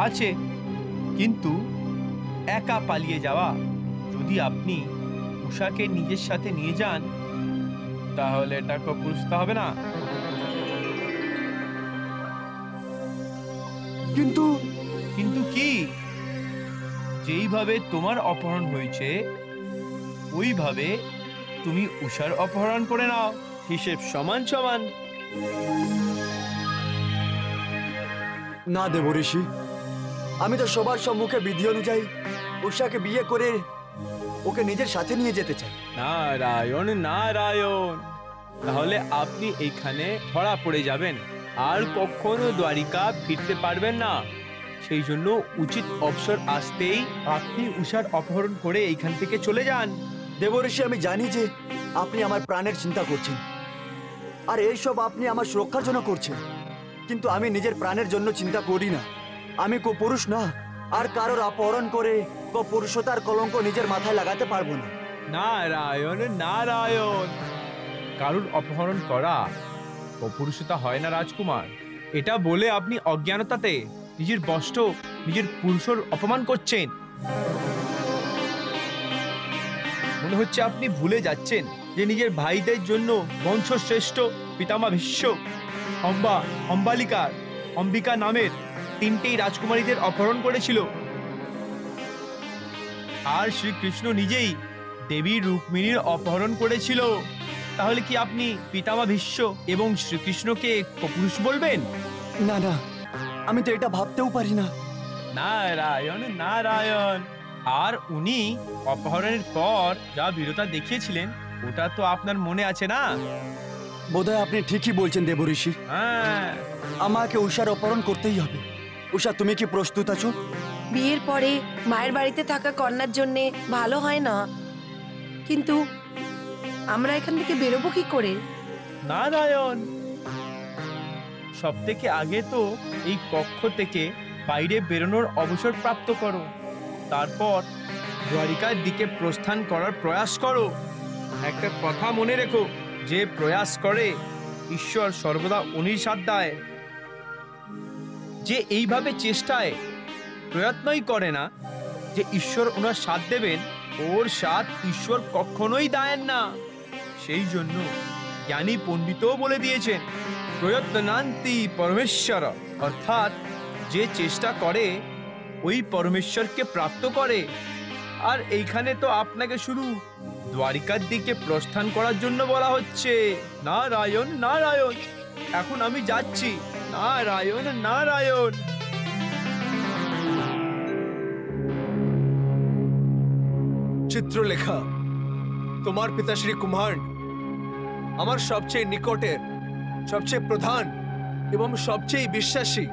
আছে, কিন্তু একা পালিয়ে যাওয়া। যদি আপনি উষাকে নিজের সাথে নিয়ে যান তাহলে এটা কপুরুষতা হবে না। কিন্তু কিন্তু কি? যেইভাবে তোমার অপহরণ হয়েছে ওইভাবে তুমি উষার অপহরণ করে নাও, হিসেব সমান সমান। না দেবঋষি, আমি তো সবার সম্মুখে বিধি অনুযায়ী উষাকে বিয়ে করে ওকে নিজের সাথে নিয়ে যেতে চাই। নারায়ণ নারায়ণ, তাহলে আপনি এইখানে ধরা পড়ে যাবেন আর কখনো দ্বারিকা ফিরতে পারবেন না। সেই জন্য উচিত অবসর আসতেই আপনি উষার অপহরণ করে এইখান থেকে চলে যান। দেবঋষি, আমি জানি যে আপনি আমার প্রাণের চিন্তা করছেন আর এইসব আপনি আমার সুরক্ষার জন্য করছেন, কিন্তু আমি নিজের প্রাণের জন্য চিন্তা করি না। আমি পুরুষ না, আর কারোর অপহরণ করে পুরুষতার কলঙ্ক নিজের মাথায় লাগাতে পারবো না। নারায়ণ নারায়ণ, কারুর অপহরণ করা অপুরুষতা হয় না রাজকুমার। এটা বলে আপনি অজ্ঞানতাতে নিজের বস্ত্র নিজের পুরুষের অপমান করছেন। মনে হচ্ছে আপনি ভুলে যাচ্ছেন যে নিজের ভাইদের জন্য বংশশ্রেষ্ঠ পিতামা ভীষ্ম, অম্বিকা নামের 3টি রাজকুমারীদের অপহরণ করেছিল। আর শ্রীকৃষ্ণ নিজেই দেবী রুক্মিণীর অপহরণ করেছিল। তাহলে কি আপনি পিতামা ভীষ্ম এবং শ্রীকৃষ্ণকে কপুরুষ বলবেন? না না, আমি তো এটা ভাবতেও পারি না। নারায়ণ নারায়ণ, আর উনি অপহরণের পর যা বীরতা দেখিয়েছিলেন ওটা তো আপনার মনে আছে না? বোধহয় আপনি ঠিকই বলছেন দেবঋষি। হ্যাঁ, আমাকে উষার অপহরণ করতেই হবে। উষা, তুমি কি প্রস্তুত আছো? বিয়ের পরে মায়ের বাড়িতে থাকা কন্যার জন্যে ভালো হয় না, কিন্তু আমরা এখান থেকে বেরোবো কি করে? নারায়ণ, সব থেকে আগে তো এই কক্ষ থেকে বাইরে বেরোনোর অবসর প্রাপ্ত করো, তারপর দ্বারিকার দিকে প্রস্থান করার প্রয়াস করো। একটা কথা মনে রেখো, যে প্রয়াস করে ঈশ্বর সর্বদা উনির সাথ দেয়। যে এইভাবে চেষ্টায় প্রয়ত্নই করে না যে ঈশ্বর ওনার সাথ দেবেন, ওর সাথ ঈশ্বর কখনোই দেন না। সেই জন্য জ্ঞানী পণ্ডিতও বলে দিয়েছেন, প্রয়ত্নান্তি পরমেশ্বর, অর্থাৎ যে চেষ্টা করে ওই পরমেশ্বরকে প্রাপ্ত করে। আর এইখানে তো আপনাকে শুধু দ্বারিকার দিকে প্রস্থান করার জন্য বলা হচ্ছে। নারায়ণ নারায়ণ, এখন আমি যাচ্ছি। নারায়ণ নারায়ণ। চিত্রলেখা, তোমার পিতা শ্রী কুমার আমার সবচেয়ে নিকটের, সবচেয়ে প্রধান এবং সবচেয়ে বিশ্বাসী।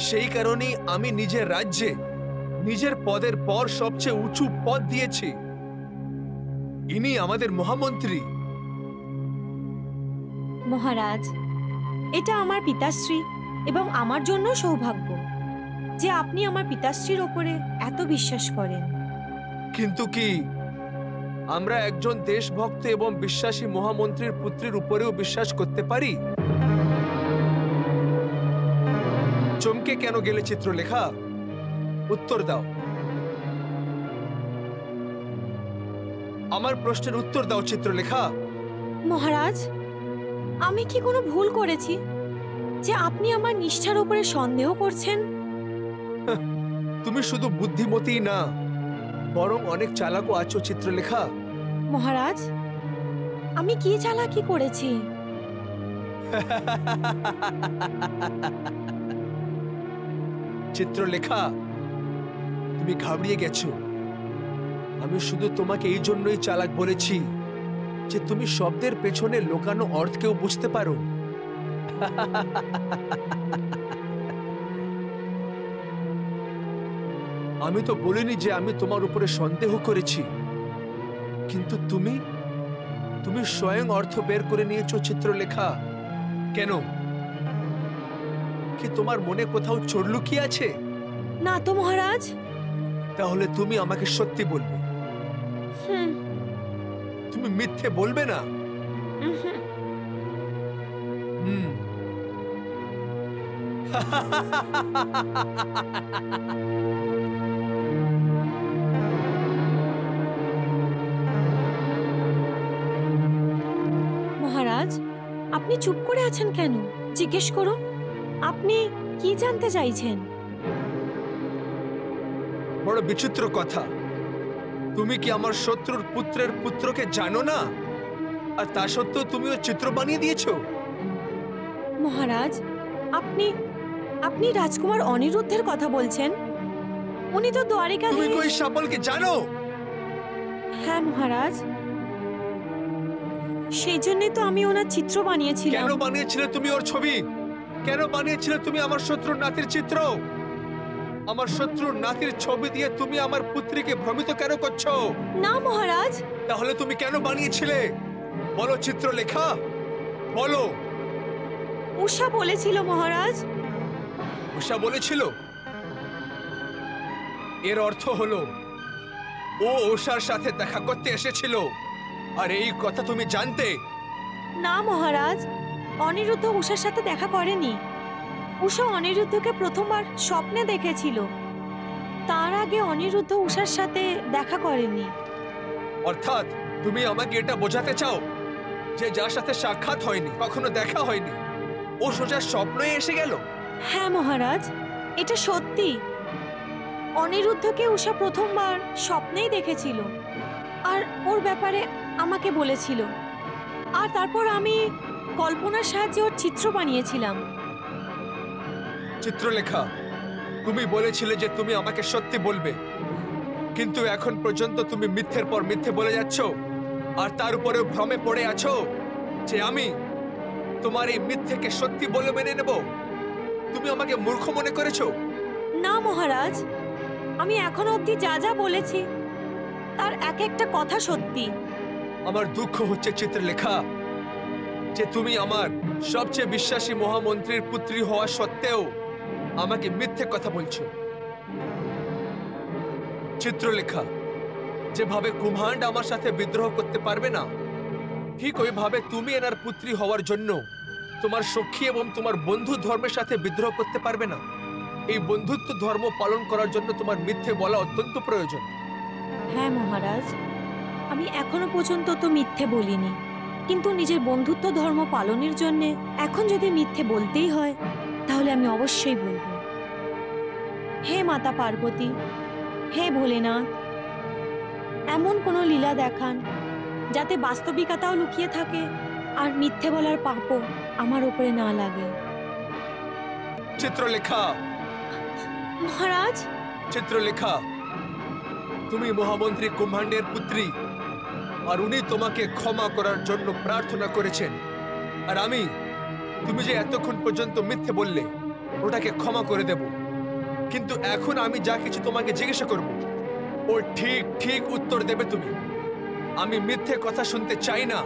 সেই কারণেই আমি নিজের রাজ্যে নিজের পদের পর সবচেয়ে উঁচু পদ দিয়েছি। ইনি আমাদের মহামন্ত্রী। মহারাজ, এটা আমার পিতাশ্রী এবং আমার জন্য সৌভাগ্য যে আপনি আমার পিতাশ্রীর ওপরে এত বিশ্বাস করেন। কিন্তু কি আমরা একজন দেশভক্ত এবং বিশ্বাসী মহামন্ত্রীর পুত্রের উপরেও বিশ্বাস করতে পারি? চমকে কেন গেলে চিত্রলেখা? উত্তর দাও, আমার প্রশ্নের উত্তর দাও চিত্রলেখা। মহারাজ, আমি কি কোনো ভুল করেছি যে আপনি আমার নিষ্ঠার উপরে সন্দেহ করছেন? তুমি শুধু বুদ্ধিমতী না, বরং অনেক চালাকও আছো চিত্রলেখা। মহারাজ, আমি কি চালাকি করেছি? চিত্রলেখা, তুমি ঘাবড়িয়ে গেছো। আমি শুধু তোমাকে এই জন্যই চালাক বলেছি যে তুমি শব্দের পেছনে লুকানো অর্থকেও বুঝতে পারো। আমি তো বলিনি যে আমি তোমার উপরে সন্দেহ করেছি, কিন্তু তুমি তুমি স্বয়ং অর্থ বের করে নিয়েছো চিত্রলেখা। কেন? কি তোমার মনে কোথাও চোর লুকিয়ে আছে? না তো মহারাজ। তাহলে তুমি আমাকে সত্যি বলবে, তুমি মিথ্যে বলবে না। মহারাজ, আপনি চুপ করে আছেন কেন? জিজ্ঞেস করুন, আপনি কি জানতে চাইছেন? বড় বিচিত্র কথা। তুমি কি আমার শত্রুর পুত্রের পুত্রকে জানো না, আর তা সত্ত্বেও তুমি ওর চিত্র বানিয়ে দিয়েছো? মহারাজ, আপনি আপনি রাজকুমার অনিরুদ্ধের কথা বলছেন? উনি তো দ্বারিকা। তুমি কই সাবলকে জানো? হ্যাঁ মহারাজ, সেই জন্যই তো আমি ওনার চিত্র বানিয়েছিলাম। কেন বানিয়েছিলে তুমি ওর ছবি? কেন বানিয়েছিলে তুমি আমার শত্রুর নাতির চিত্র? আমার শত্রুর নাতির ছবি দিয়ে তুমি আমার পুত্রীকে ভ্রমিত কেন করছো? না মহারাজ। তাহলে তুমি কেন বানিয়েছিলে? বলো চিত্রলেখা, বলো। উষা বলেছিল মহারাজ। উষা বলেছিল? এর অর্থ হলো ও উষার সাথে দেখা করতে এসেছিল, আর এই কথা তুমি জানতে? না মহারাজ, অনিরুদ্ধ উষার সাথে দেখা করেনি। উষা অনিরুদ্ধকে প্রথমবার স্বপ্নে দেখেছিল, তার আগে অনিরুদ্ধ উষার সাথে দেখা করেনি। অর্থাৎ তুমি আমাকে এটা বোঝাতে চাও যে যার সাথে সাক্ষাৎ হয়নি, কখনো দেখা হয়নি, ও সোজা স্বপ্নে এসে গেল? হ্যাঁ মহারাজ, এটা সত্যি। অনিরুদ্ধকে উষা প্রথমবার স্বপ্নেই দেখেছিল, আর ওর ব্যাপারে আমাকে বলেছিল, আর তারপর আমি কল্পনার সাহায্যে ওর চিত্র বানিয়েছিলাম। চিত্রলেখা, তুমি বলেছিলে যে তুমি আমাকে সত্যি বলবে, কিন্তু এখন পর্যন্ত তুমি মিথ্যের পর মিথ্যে বলে যাচ্ছ, আর তার উপরে ভ্রমে পড়ে আছো যে আমি তোমার এই মিথ্যেকে সত্যি বলে মেনে নেব। তুমি আমাকে মূর্খ মনে করেছো? না মহারাজ, আমি এখনো অবধি যা যা বলেছি তার এক একটা কথা সত্যি। আমার দুঃখ হচ্ছে চিত্রলেখা যে তুমি আমার সবচেয়ে বিশ্বাসী মহামন্ত্রীর পুত্রী হওয়া সত্ত্বেও আমাকে মিথ্যে কথা বলছো। চিত্রলেখা, যেভাবে কুম্ভান্ড আমার সাথে বিদ্রোহ করতে পারবে না, ঠিক ওইভাবে তুমি এনার পুত্রী হওয়ার জন্য তোমার সখী এবং তোমার বন্ধু ধর্মের সাথে বিদ্রোহ করতে পারবে না। এই বন্ধুত্ব ধর্ম পালন করার জন্য তোমার মিথ্যে বলা অত্যন্ত প্রয়োজন। হ্যাঁ মহারাজ, আমি এখনো পর্যন্ত তো মিথ্যে বলিনি, কিন্তু নিজের বন্ধুত্ব ধর্ম পালনের জন্য এখন যদি মিথ্যে বলতেই হয় তাহলে আমি অবশ্যই বলবো। হে মাতা পার্বতী, হে ভোলেনাথ, এমন কোনো লীলা দেখান যাতে বাস্তবিকতাও লুকিয়ে থাকে আর মিথ্যে বলার পাপও আমার উপরে না লাগে। চিত্রলেখা। মহারাজ। চিত্রলেখা, তুমি মহামন্ত্রী কুম্ভান্ডের পুত্রী, আর উনি তোমাকে ক্ষমা করার জন্য প্রার্থনা করেছেন, আর আমি তুমি যে এতক্ষণ পর্যন্ত মিথ্যে বললে ওটাকে ক্ষমা করে দেব। কিন্তু এখন আমি যা কিছু তোমাকে জিজ্ঞাসা করব ও ঠিক ঠিক উত্তর দেবে তুমি। আমি মিথ্যে কথা শুনতে চাই না।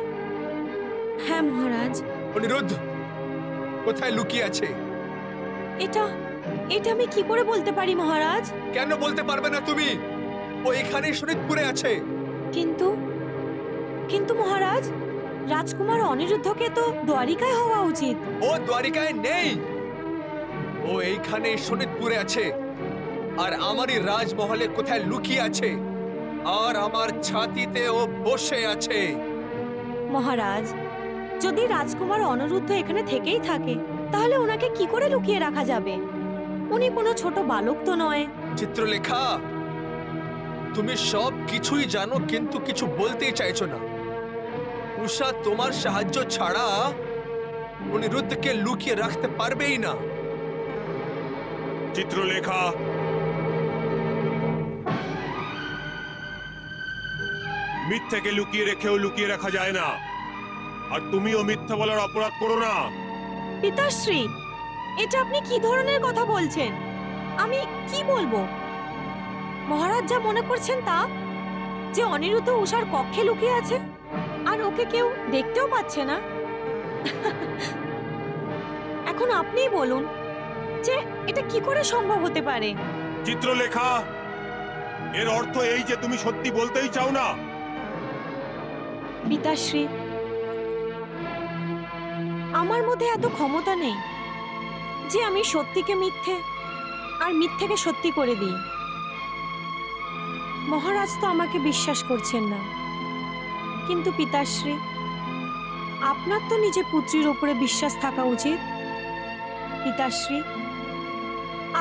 হ্যাঁ মহারাজ। অনিরুদ্ধ কোথায় লুকিয়ে আছে? এটা এটা আমি কি করে বলতে পারি মহারাজ? কেন বলতে পারবে না তুমি? ও এখানেই শরীরপুরে আছে। কিন্তু কিন্তু মহারাজ, রাজকুমার অনিরুদ্ধকে তো দ্বারিকায় হওয়া উচিত। ও দ্বারিকায় নেই, ও এইখানে শোনিতপুরে আছে, আর আমারই রাজমহলে কোথায় লুকিয়ে আছে, আর আমার ছাতিতে ও বসে আছে। মহারাজ, যদি রাজকুমার অনিরুদ্ধ এখানে থেকেই থাকে তাহলে ওনাকে কি করে লুকিয়ে রাখা যাবে? উনি কোনো ছোট বালক তো নয়। চিত্রলেখা, তুমি সব কিছুই জানো কিন্তু কিছু বলতেই চাইছো না। উষা তোমার সাহায্য ছাড়া অনিরুদ্ধকে লুকিয়ে রাখতে পারবেই না। চিত্রলেখা, মিথ্যাকে লুকিয়ে রেখেও লুকিয়ে রাখা যায় না, আর তুমিও মিথ্যা বলার অপরাধ করো না। পিতাশ্রী, এটা আপনি কি ধরনের কথা বলছেন? আমি কি বলবো? মহারাজ যা মনে করছেন তা, যে অনিরুদ্ধ উষার কক্ষে লুকিয়ে আছে আর ওকে কেউ দেখতেও পাচ্ছে না। এখন আপনিই বলুন যে এটা কি করে সম্ভব হতে পারে? চিত্রলেখা, এর অর্থ এই যে তুমি সত্যি বলতেই চাও না? পিতাশ্রী, আমার মধ্যে এত ক্ষমতা নেই যে আমি সত্যিকে মিথ্যে আর মিথ্যেকে সত্যি করে দিই। মহারাজ তো আমাকে বিশ্বাস করছেন না, কিন্তু পিতাশ্রী, আপনার তো নিজের পুত্রীর উপরে বিশ্বাস থাকা উচিত। পিতাশ্রী,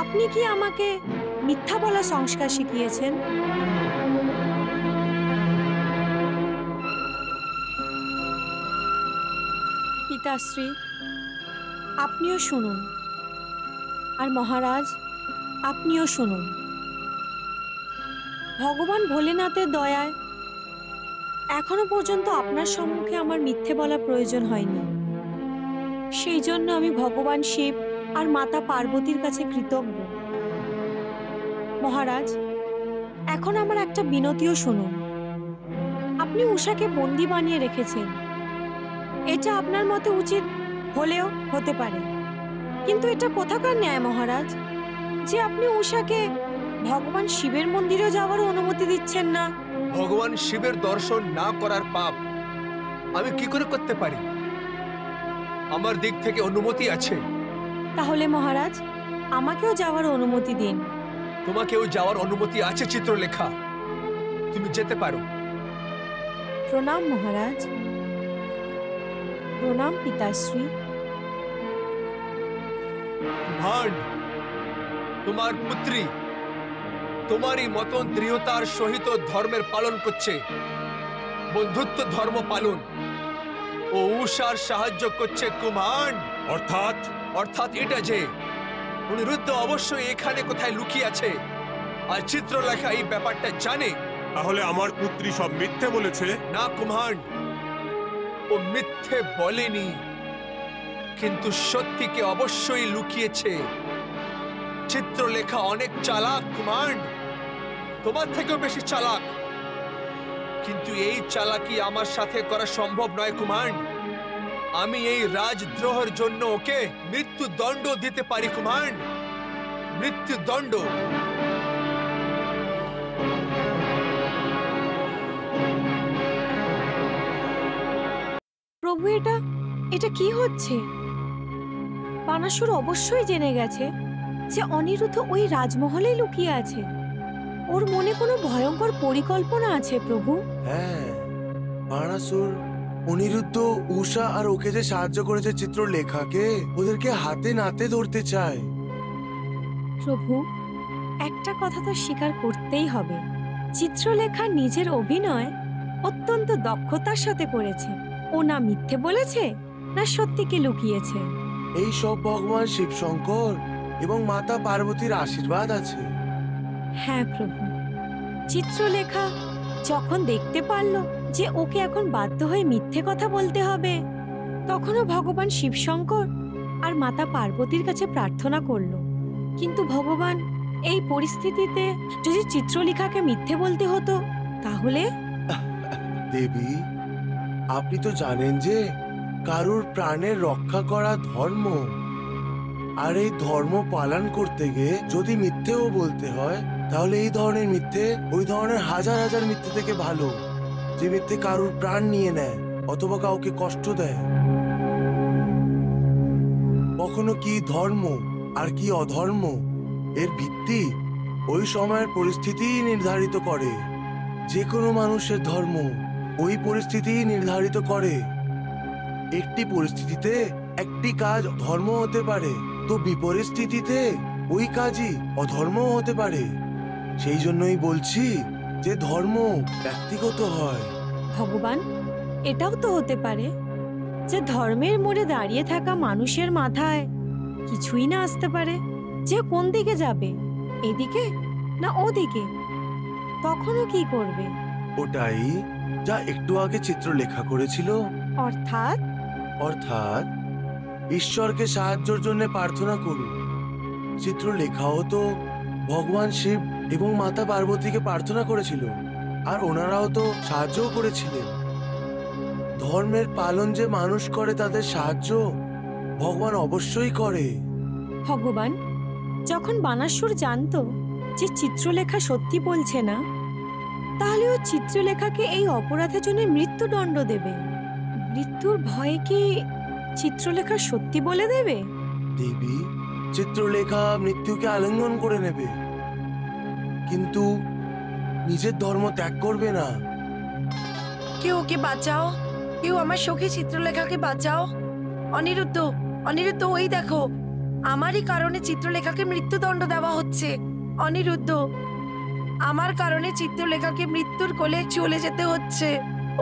আপনি কি আমাকে মিথ্যা বলা সংস্কার শিখিয়েছেন? পিতাশ্রী, আপনিও শুনুন, আর মহারাজ আপনিও শুনুন। ভগবান ভোলেনাথের দয়ায় এখনো পর্যন্ত আপনার সম্মুখে আমার মিথ্যে বলা প্রয়োজন হয়নি। সেই জন্য আমি ভগবান শিব আর মাতা পার্বতীর কাছে কৃতজ্ঞ। মহারাজ, এখন আমার একটা বিনতিও শুনুন। আপনি উষাকে বন্দি বানিয়ে রেখেছেন, এটা আপনার মতে উচিত হলেও হতে পারে, কিন্তু এটা কোথাকার ন্যায় মহারাজ যে আপনি উষাকে ভগবান শিবের মন্দিরে যাওয়ার অনুমতি দিচ্ছেন না? ভগবান শিবের দর্শন না করার পাপ আমি কি করে করতে পারি? আমার দিক থেকে অনুমতি আছে। তাহলে মহারাজ আমাকেও যাওয়ার অনুমতি দিন। তোমাকেও যাওয়ার অনুমতি আছে চিত্রলেখা, তুমি যেতে পারো। প্রণাম মহারাজ। প্রণাম পিতাশ্রী। ভান্ড, তোমার পুত্রী তোমারই মতন দৃঢ়তার সহিত ধর্মের পালন করছে, বন্ধুত্ব ধর্ম পালন। ও উষার সাহায্য করছে কুমান্ড। অর্থাৎ এটা যে অনিরুদ্ধ অবশ্যই এখানে কোথায় লুকিয়ে আছে, আর চিত্রলেখা এই ব্যাপারটা জানে। তাহলে আমার পুত্রী সব মিথ্যে বলেছে? না কুমান্ড, ও মিথ্যে বলেনি, কিন্তু সত্যিকে অবশ্যই লুকিয়েছে। চিত্রলেখা অনেক চালাক কুমান্ড, তোমার থেকেও বেশি চালাক, কিন্তু এই চালাকি আমার সাথে করা সম্ভব নয় কুমান্ড। আমি এই রাজদ্রোহের জন্য ওকে মৃত্যুদণ্ড দিতে পারি কুমান্ড, মৃত্যুদণ্ড। প্রভু, এটা কি হচ্ছে? বানাসুর অবশ্যই জেনে গেছে যে অনিরুদ্ধ ওই রাজমহলেই লুকিয়ে আছে। ওর মনে কোনো ভয়ঙ্কর পরিকল্পনা আছে প্রভু। হ্যাঁ, বানাসুর অনিরুদ্ধ, উষা আর ওকে যে সাহায্য করেছে চিত্রলেখাকে, ওদেরকে হাতে নাতে ধরতে চায়। প্রভু, একটা কথা তো স্বীকার করতেই হবে, চিত্রলেখা নিজের অভিনয় অত্যন্ত দক্ষতার সাথে করেছে। ও না মিথ্যে বলেছে, না সত্যিকে লুকিয়েছে। এই সব ভগবান শিবশঙ্কর এবং মাতা পার্বতীর আশীর্বাদ আছে। হ্যাঁ প্রভু, চিত্রলেখা যখন দেখতে পারলো যে ওকে এখন বাধ্য হয়ে মিথ্যে কথা বলতে হবে, তখনও ভগবান শিবশঙ্কর আর মাতা পার্বতীর কাছে প্রার্থনা করলো। কিন্তু ভগবান, এই পরিস্থিতিতে যদি চিত্রলেখাকে মিথ্যে বলতে হতো তাহলে? দেবী, আপনি তো জানেন যে কারুর প্রাণের রক্ষা করা ধর্ম, আর এই ধর্ম পালন করতে গিয়ে যদি মিথ্যেও বলতে হয়, তাহলে এই ধরনের মিথ্যে ওই ধরনের হাজার হাজার মিথ্যে থেকে ভালো, যে মিথ্যে কারুর প্রাণ নিয়ে নেয় অথবা কাউকে কষ্ট দেয়। কখনো কি ধর্ম আর কি অধর্ম, এর ভিত্তি ওই সময়ের পরিস্থিতিই নির্ধারিত করে। যে কোনো মানুষের ধর্ম ওই পরিস্থিতিই নির্ধারিত করে। একটি পরিস্থিতিতে একটি কাজ ধর্ম হতে পারে, তো বিপরীত ওই কাজই অধর্ম হতে পারে। সেই জন্যই বলছি যে ধর্ম ব্যক্তিগত হয়। ভগবান, এটাও তো হতে পারে যে ধর্মের মোড়ে দাঁড়িয়ে থাকা মানুষের মাথায় কিছুই না আসতে পারে যে কোন দিকে যাবে, এদিকে না ওদিকে, তখনও কি করবে? ওটাই যা একটু আগে চিত্রলেখা করেছিল। অর্থাৎ ঈশ্বরকে সাহায্যের জন্য প্রার্থনা করুন। চিত্রলেখাও তো ভগবান শিব এবং মাতা পার্বতীকে প্রার্থনা করেছিল, আর ওনারাও তো সাহায্যও করেছিলেন। ধর্মের পালন যে মানুষ করে তাদের সাহায্য ভগবান অবশ্যই করে। ভগবান যখন বানাসুর জানতো যে চিত্রলেখা সত্যি বলছে না, তাহলে ও চিত্রলেখাকে এই অপরাধের জন্য মৃত্যুদণ্ড দেবে। মৃত্যুর ভয়ে কি চিত্রলেখা সত্যি বলে দেবে? দেবী, চিত্রলেখা মৃত্যুকে আলিঙ্গন করে নেবে, কিন্তু নিজের ধর্ম ত্যাগ করবে না। কেউ ওকে বাঁচাও, কেউ আমার সখী চিত্রলেখাকে বাঁচাও। অনিরুদ্ধ, অনিরুদ্ধ, ওই দেখো, আমারই কারণে চিত্রলেখাকে মৃত্যুদণ্ড দেওয়া হচ্ছে। অনিরুদ্ধ, আমার কারণে চিত্রলেখাকে মৃত্যুর কোলে চলে যেতে হচ্ছে।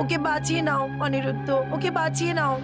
ওকে বাঁচিয়ে নাও অনিরুদ্ধ, ওকে বাঁচিয়ে নাও।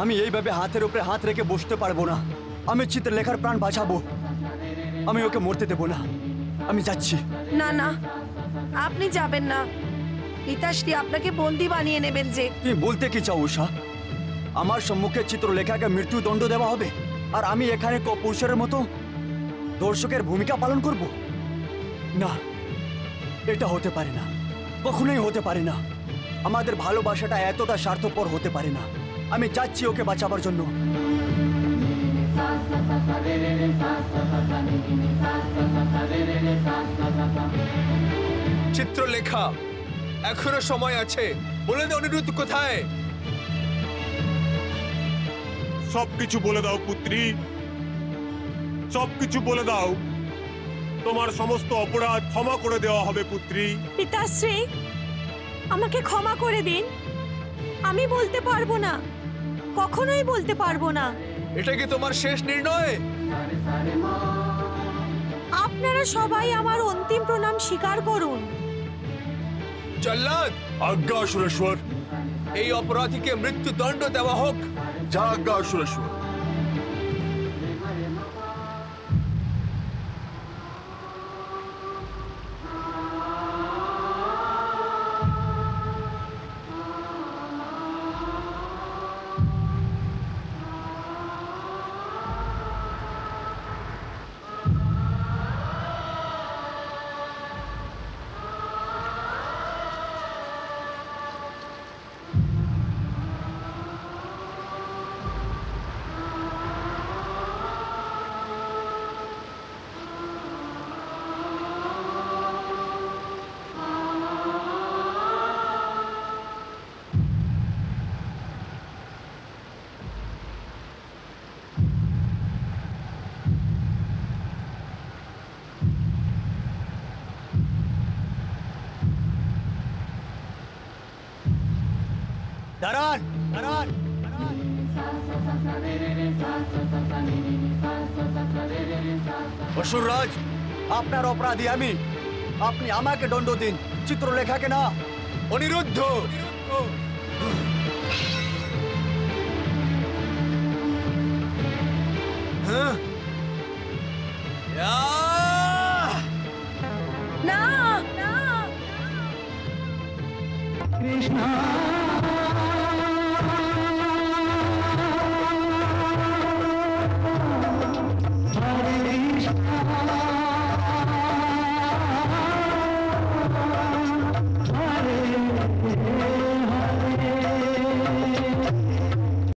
আমি এইভাবে হাতের উপরে হাত রেখে বসতে পারবো না। আমি চিত্রলেখার প্রাণ বাঁচাবো, আমি ওকে মরতে দেবো না। আমি যাচ্ছি। না না, আপনি যাবেন না। পিতাশ্রী আপনাকে বন্দি বানিয়ে নেবেন যে। তুমি বলতে কি চাও উষা? আমার সম্মুখে চিত্রলেখাকে মৃত্যুদণ্ড দেওয়া হবে, আর আমি এখানে কপুরুষের মতো দর্শকের ভূমিকা পালন করব? না, এটা হতে পারে না, কখনোই হতে পারে না। আমাদের ভালোবাসাটা এতটা স্বার্থপর হতে পারে না। আমি যাচ্ছি ওকে বাঁচাবার জন্য। চিত্রলেখা, এখনো সময় আছে, বলে দে অনিরুদ্ধ কোথায়? সবকিছু বলে দাও পুত্রী, সবকিছু বলে দাও। তোমার সমস্ত অপরাধ ক্ষমা করে দেওয়া হবে পুত্রী। পিতাশ্রী, আমাকে ক্ষমা করে দিন। আমি বলতে পারবো না, কখনোই বলতে পারবো না। এটা কি তোমার শেষ নির্ণয়? আপনারা সবাই আমার অন্তিম প্রণাম স্বীকার করুন। জল্লাদ, আজ্ঞা সুরেশ্বর। এই অপরাধীকে মৃত্যুদণ্ড দেওয়া হোক। যা আজ্ঞা সুরেশ্বর। দাঁড়ান, দাঁড়ান। অসুররাজ, আপনার অপরাধী আমি। আপনি আমাকে দণ্ড দিন, চিত্রলেখাকে না। অনিরুদ্ধ, হ্যাঁ? না কৃষ্ণ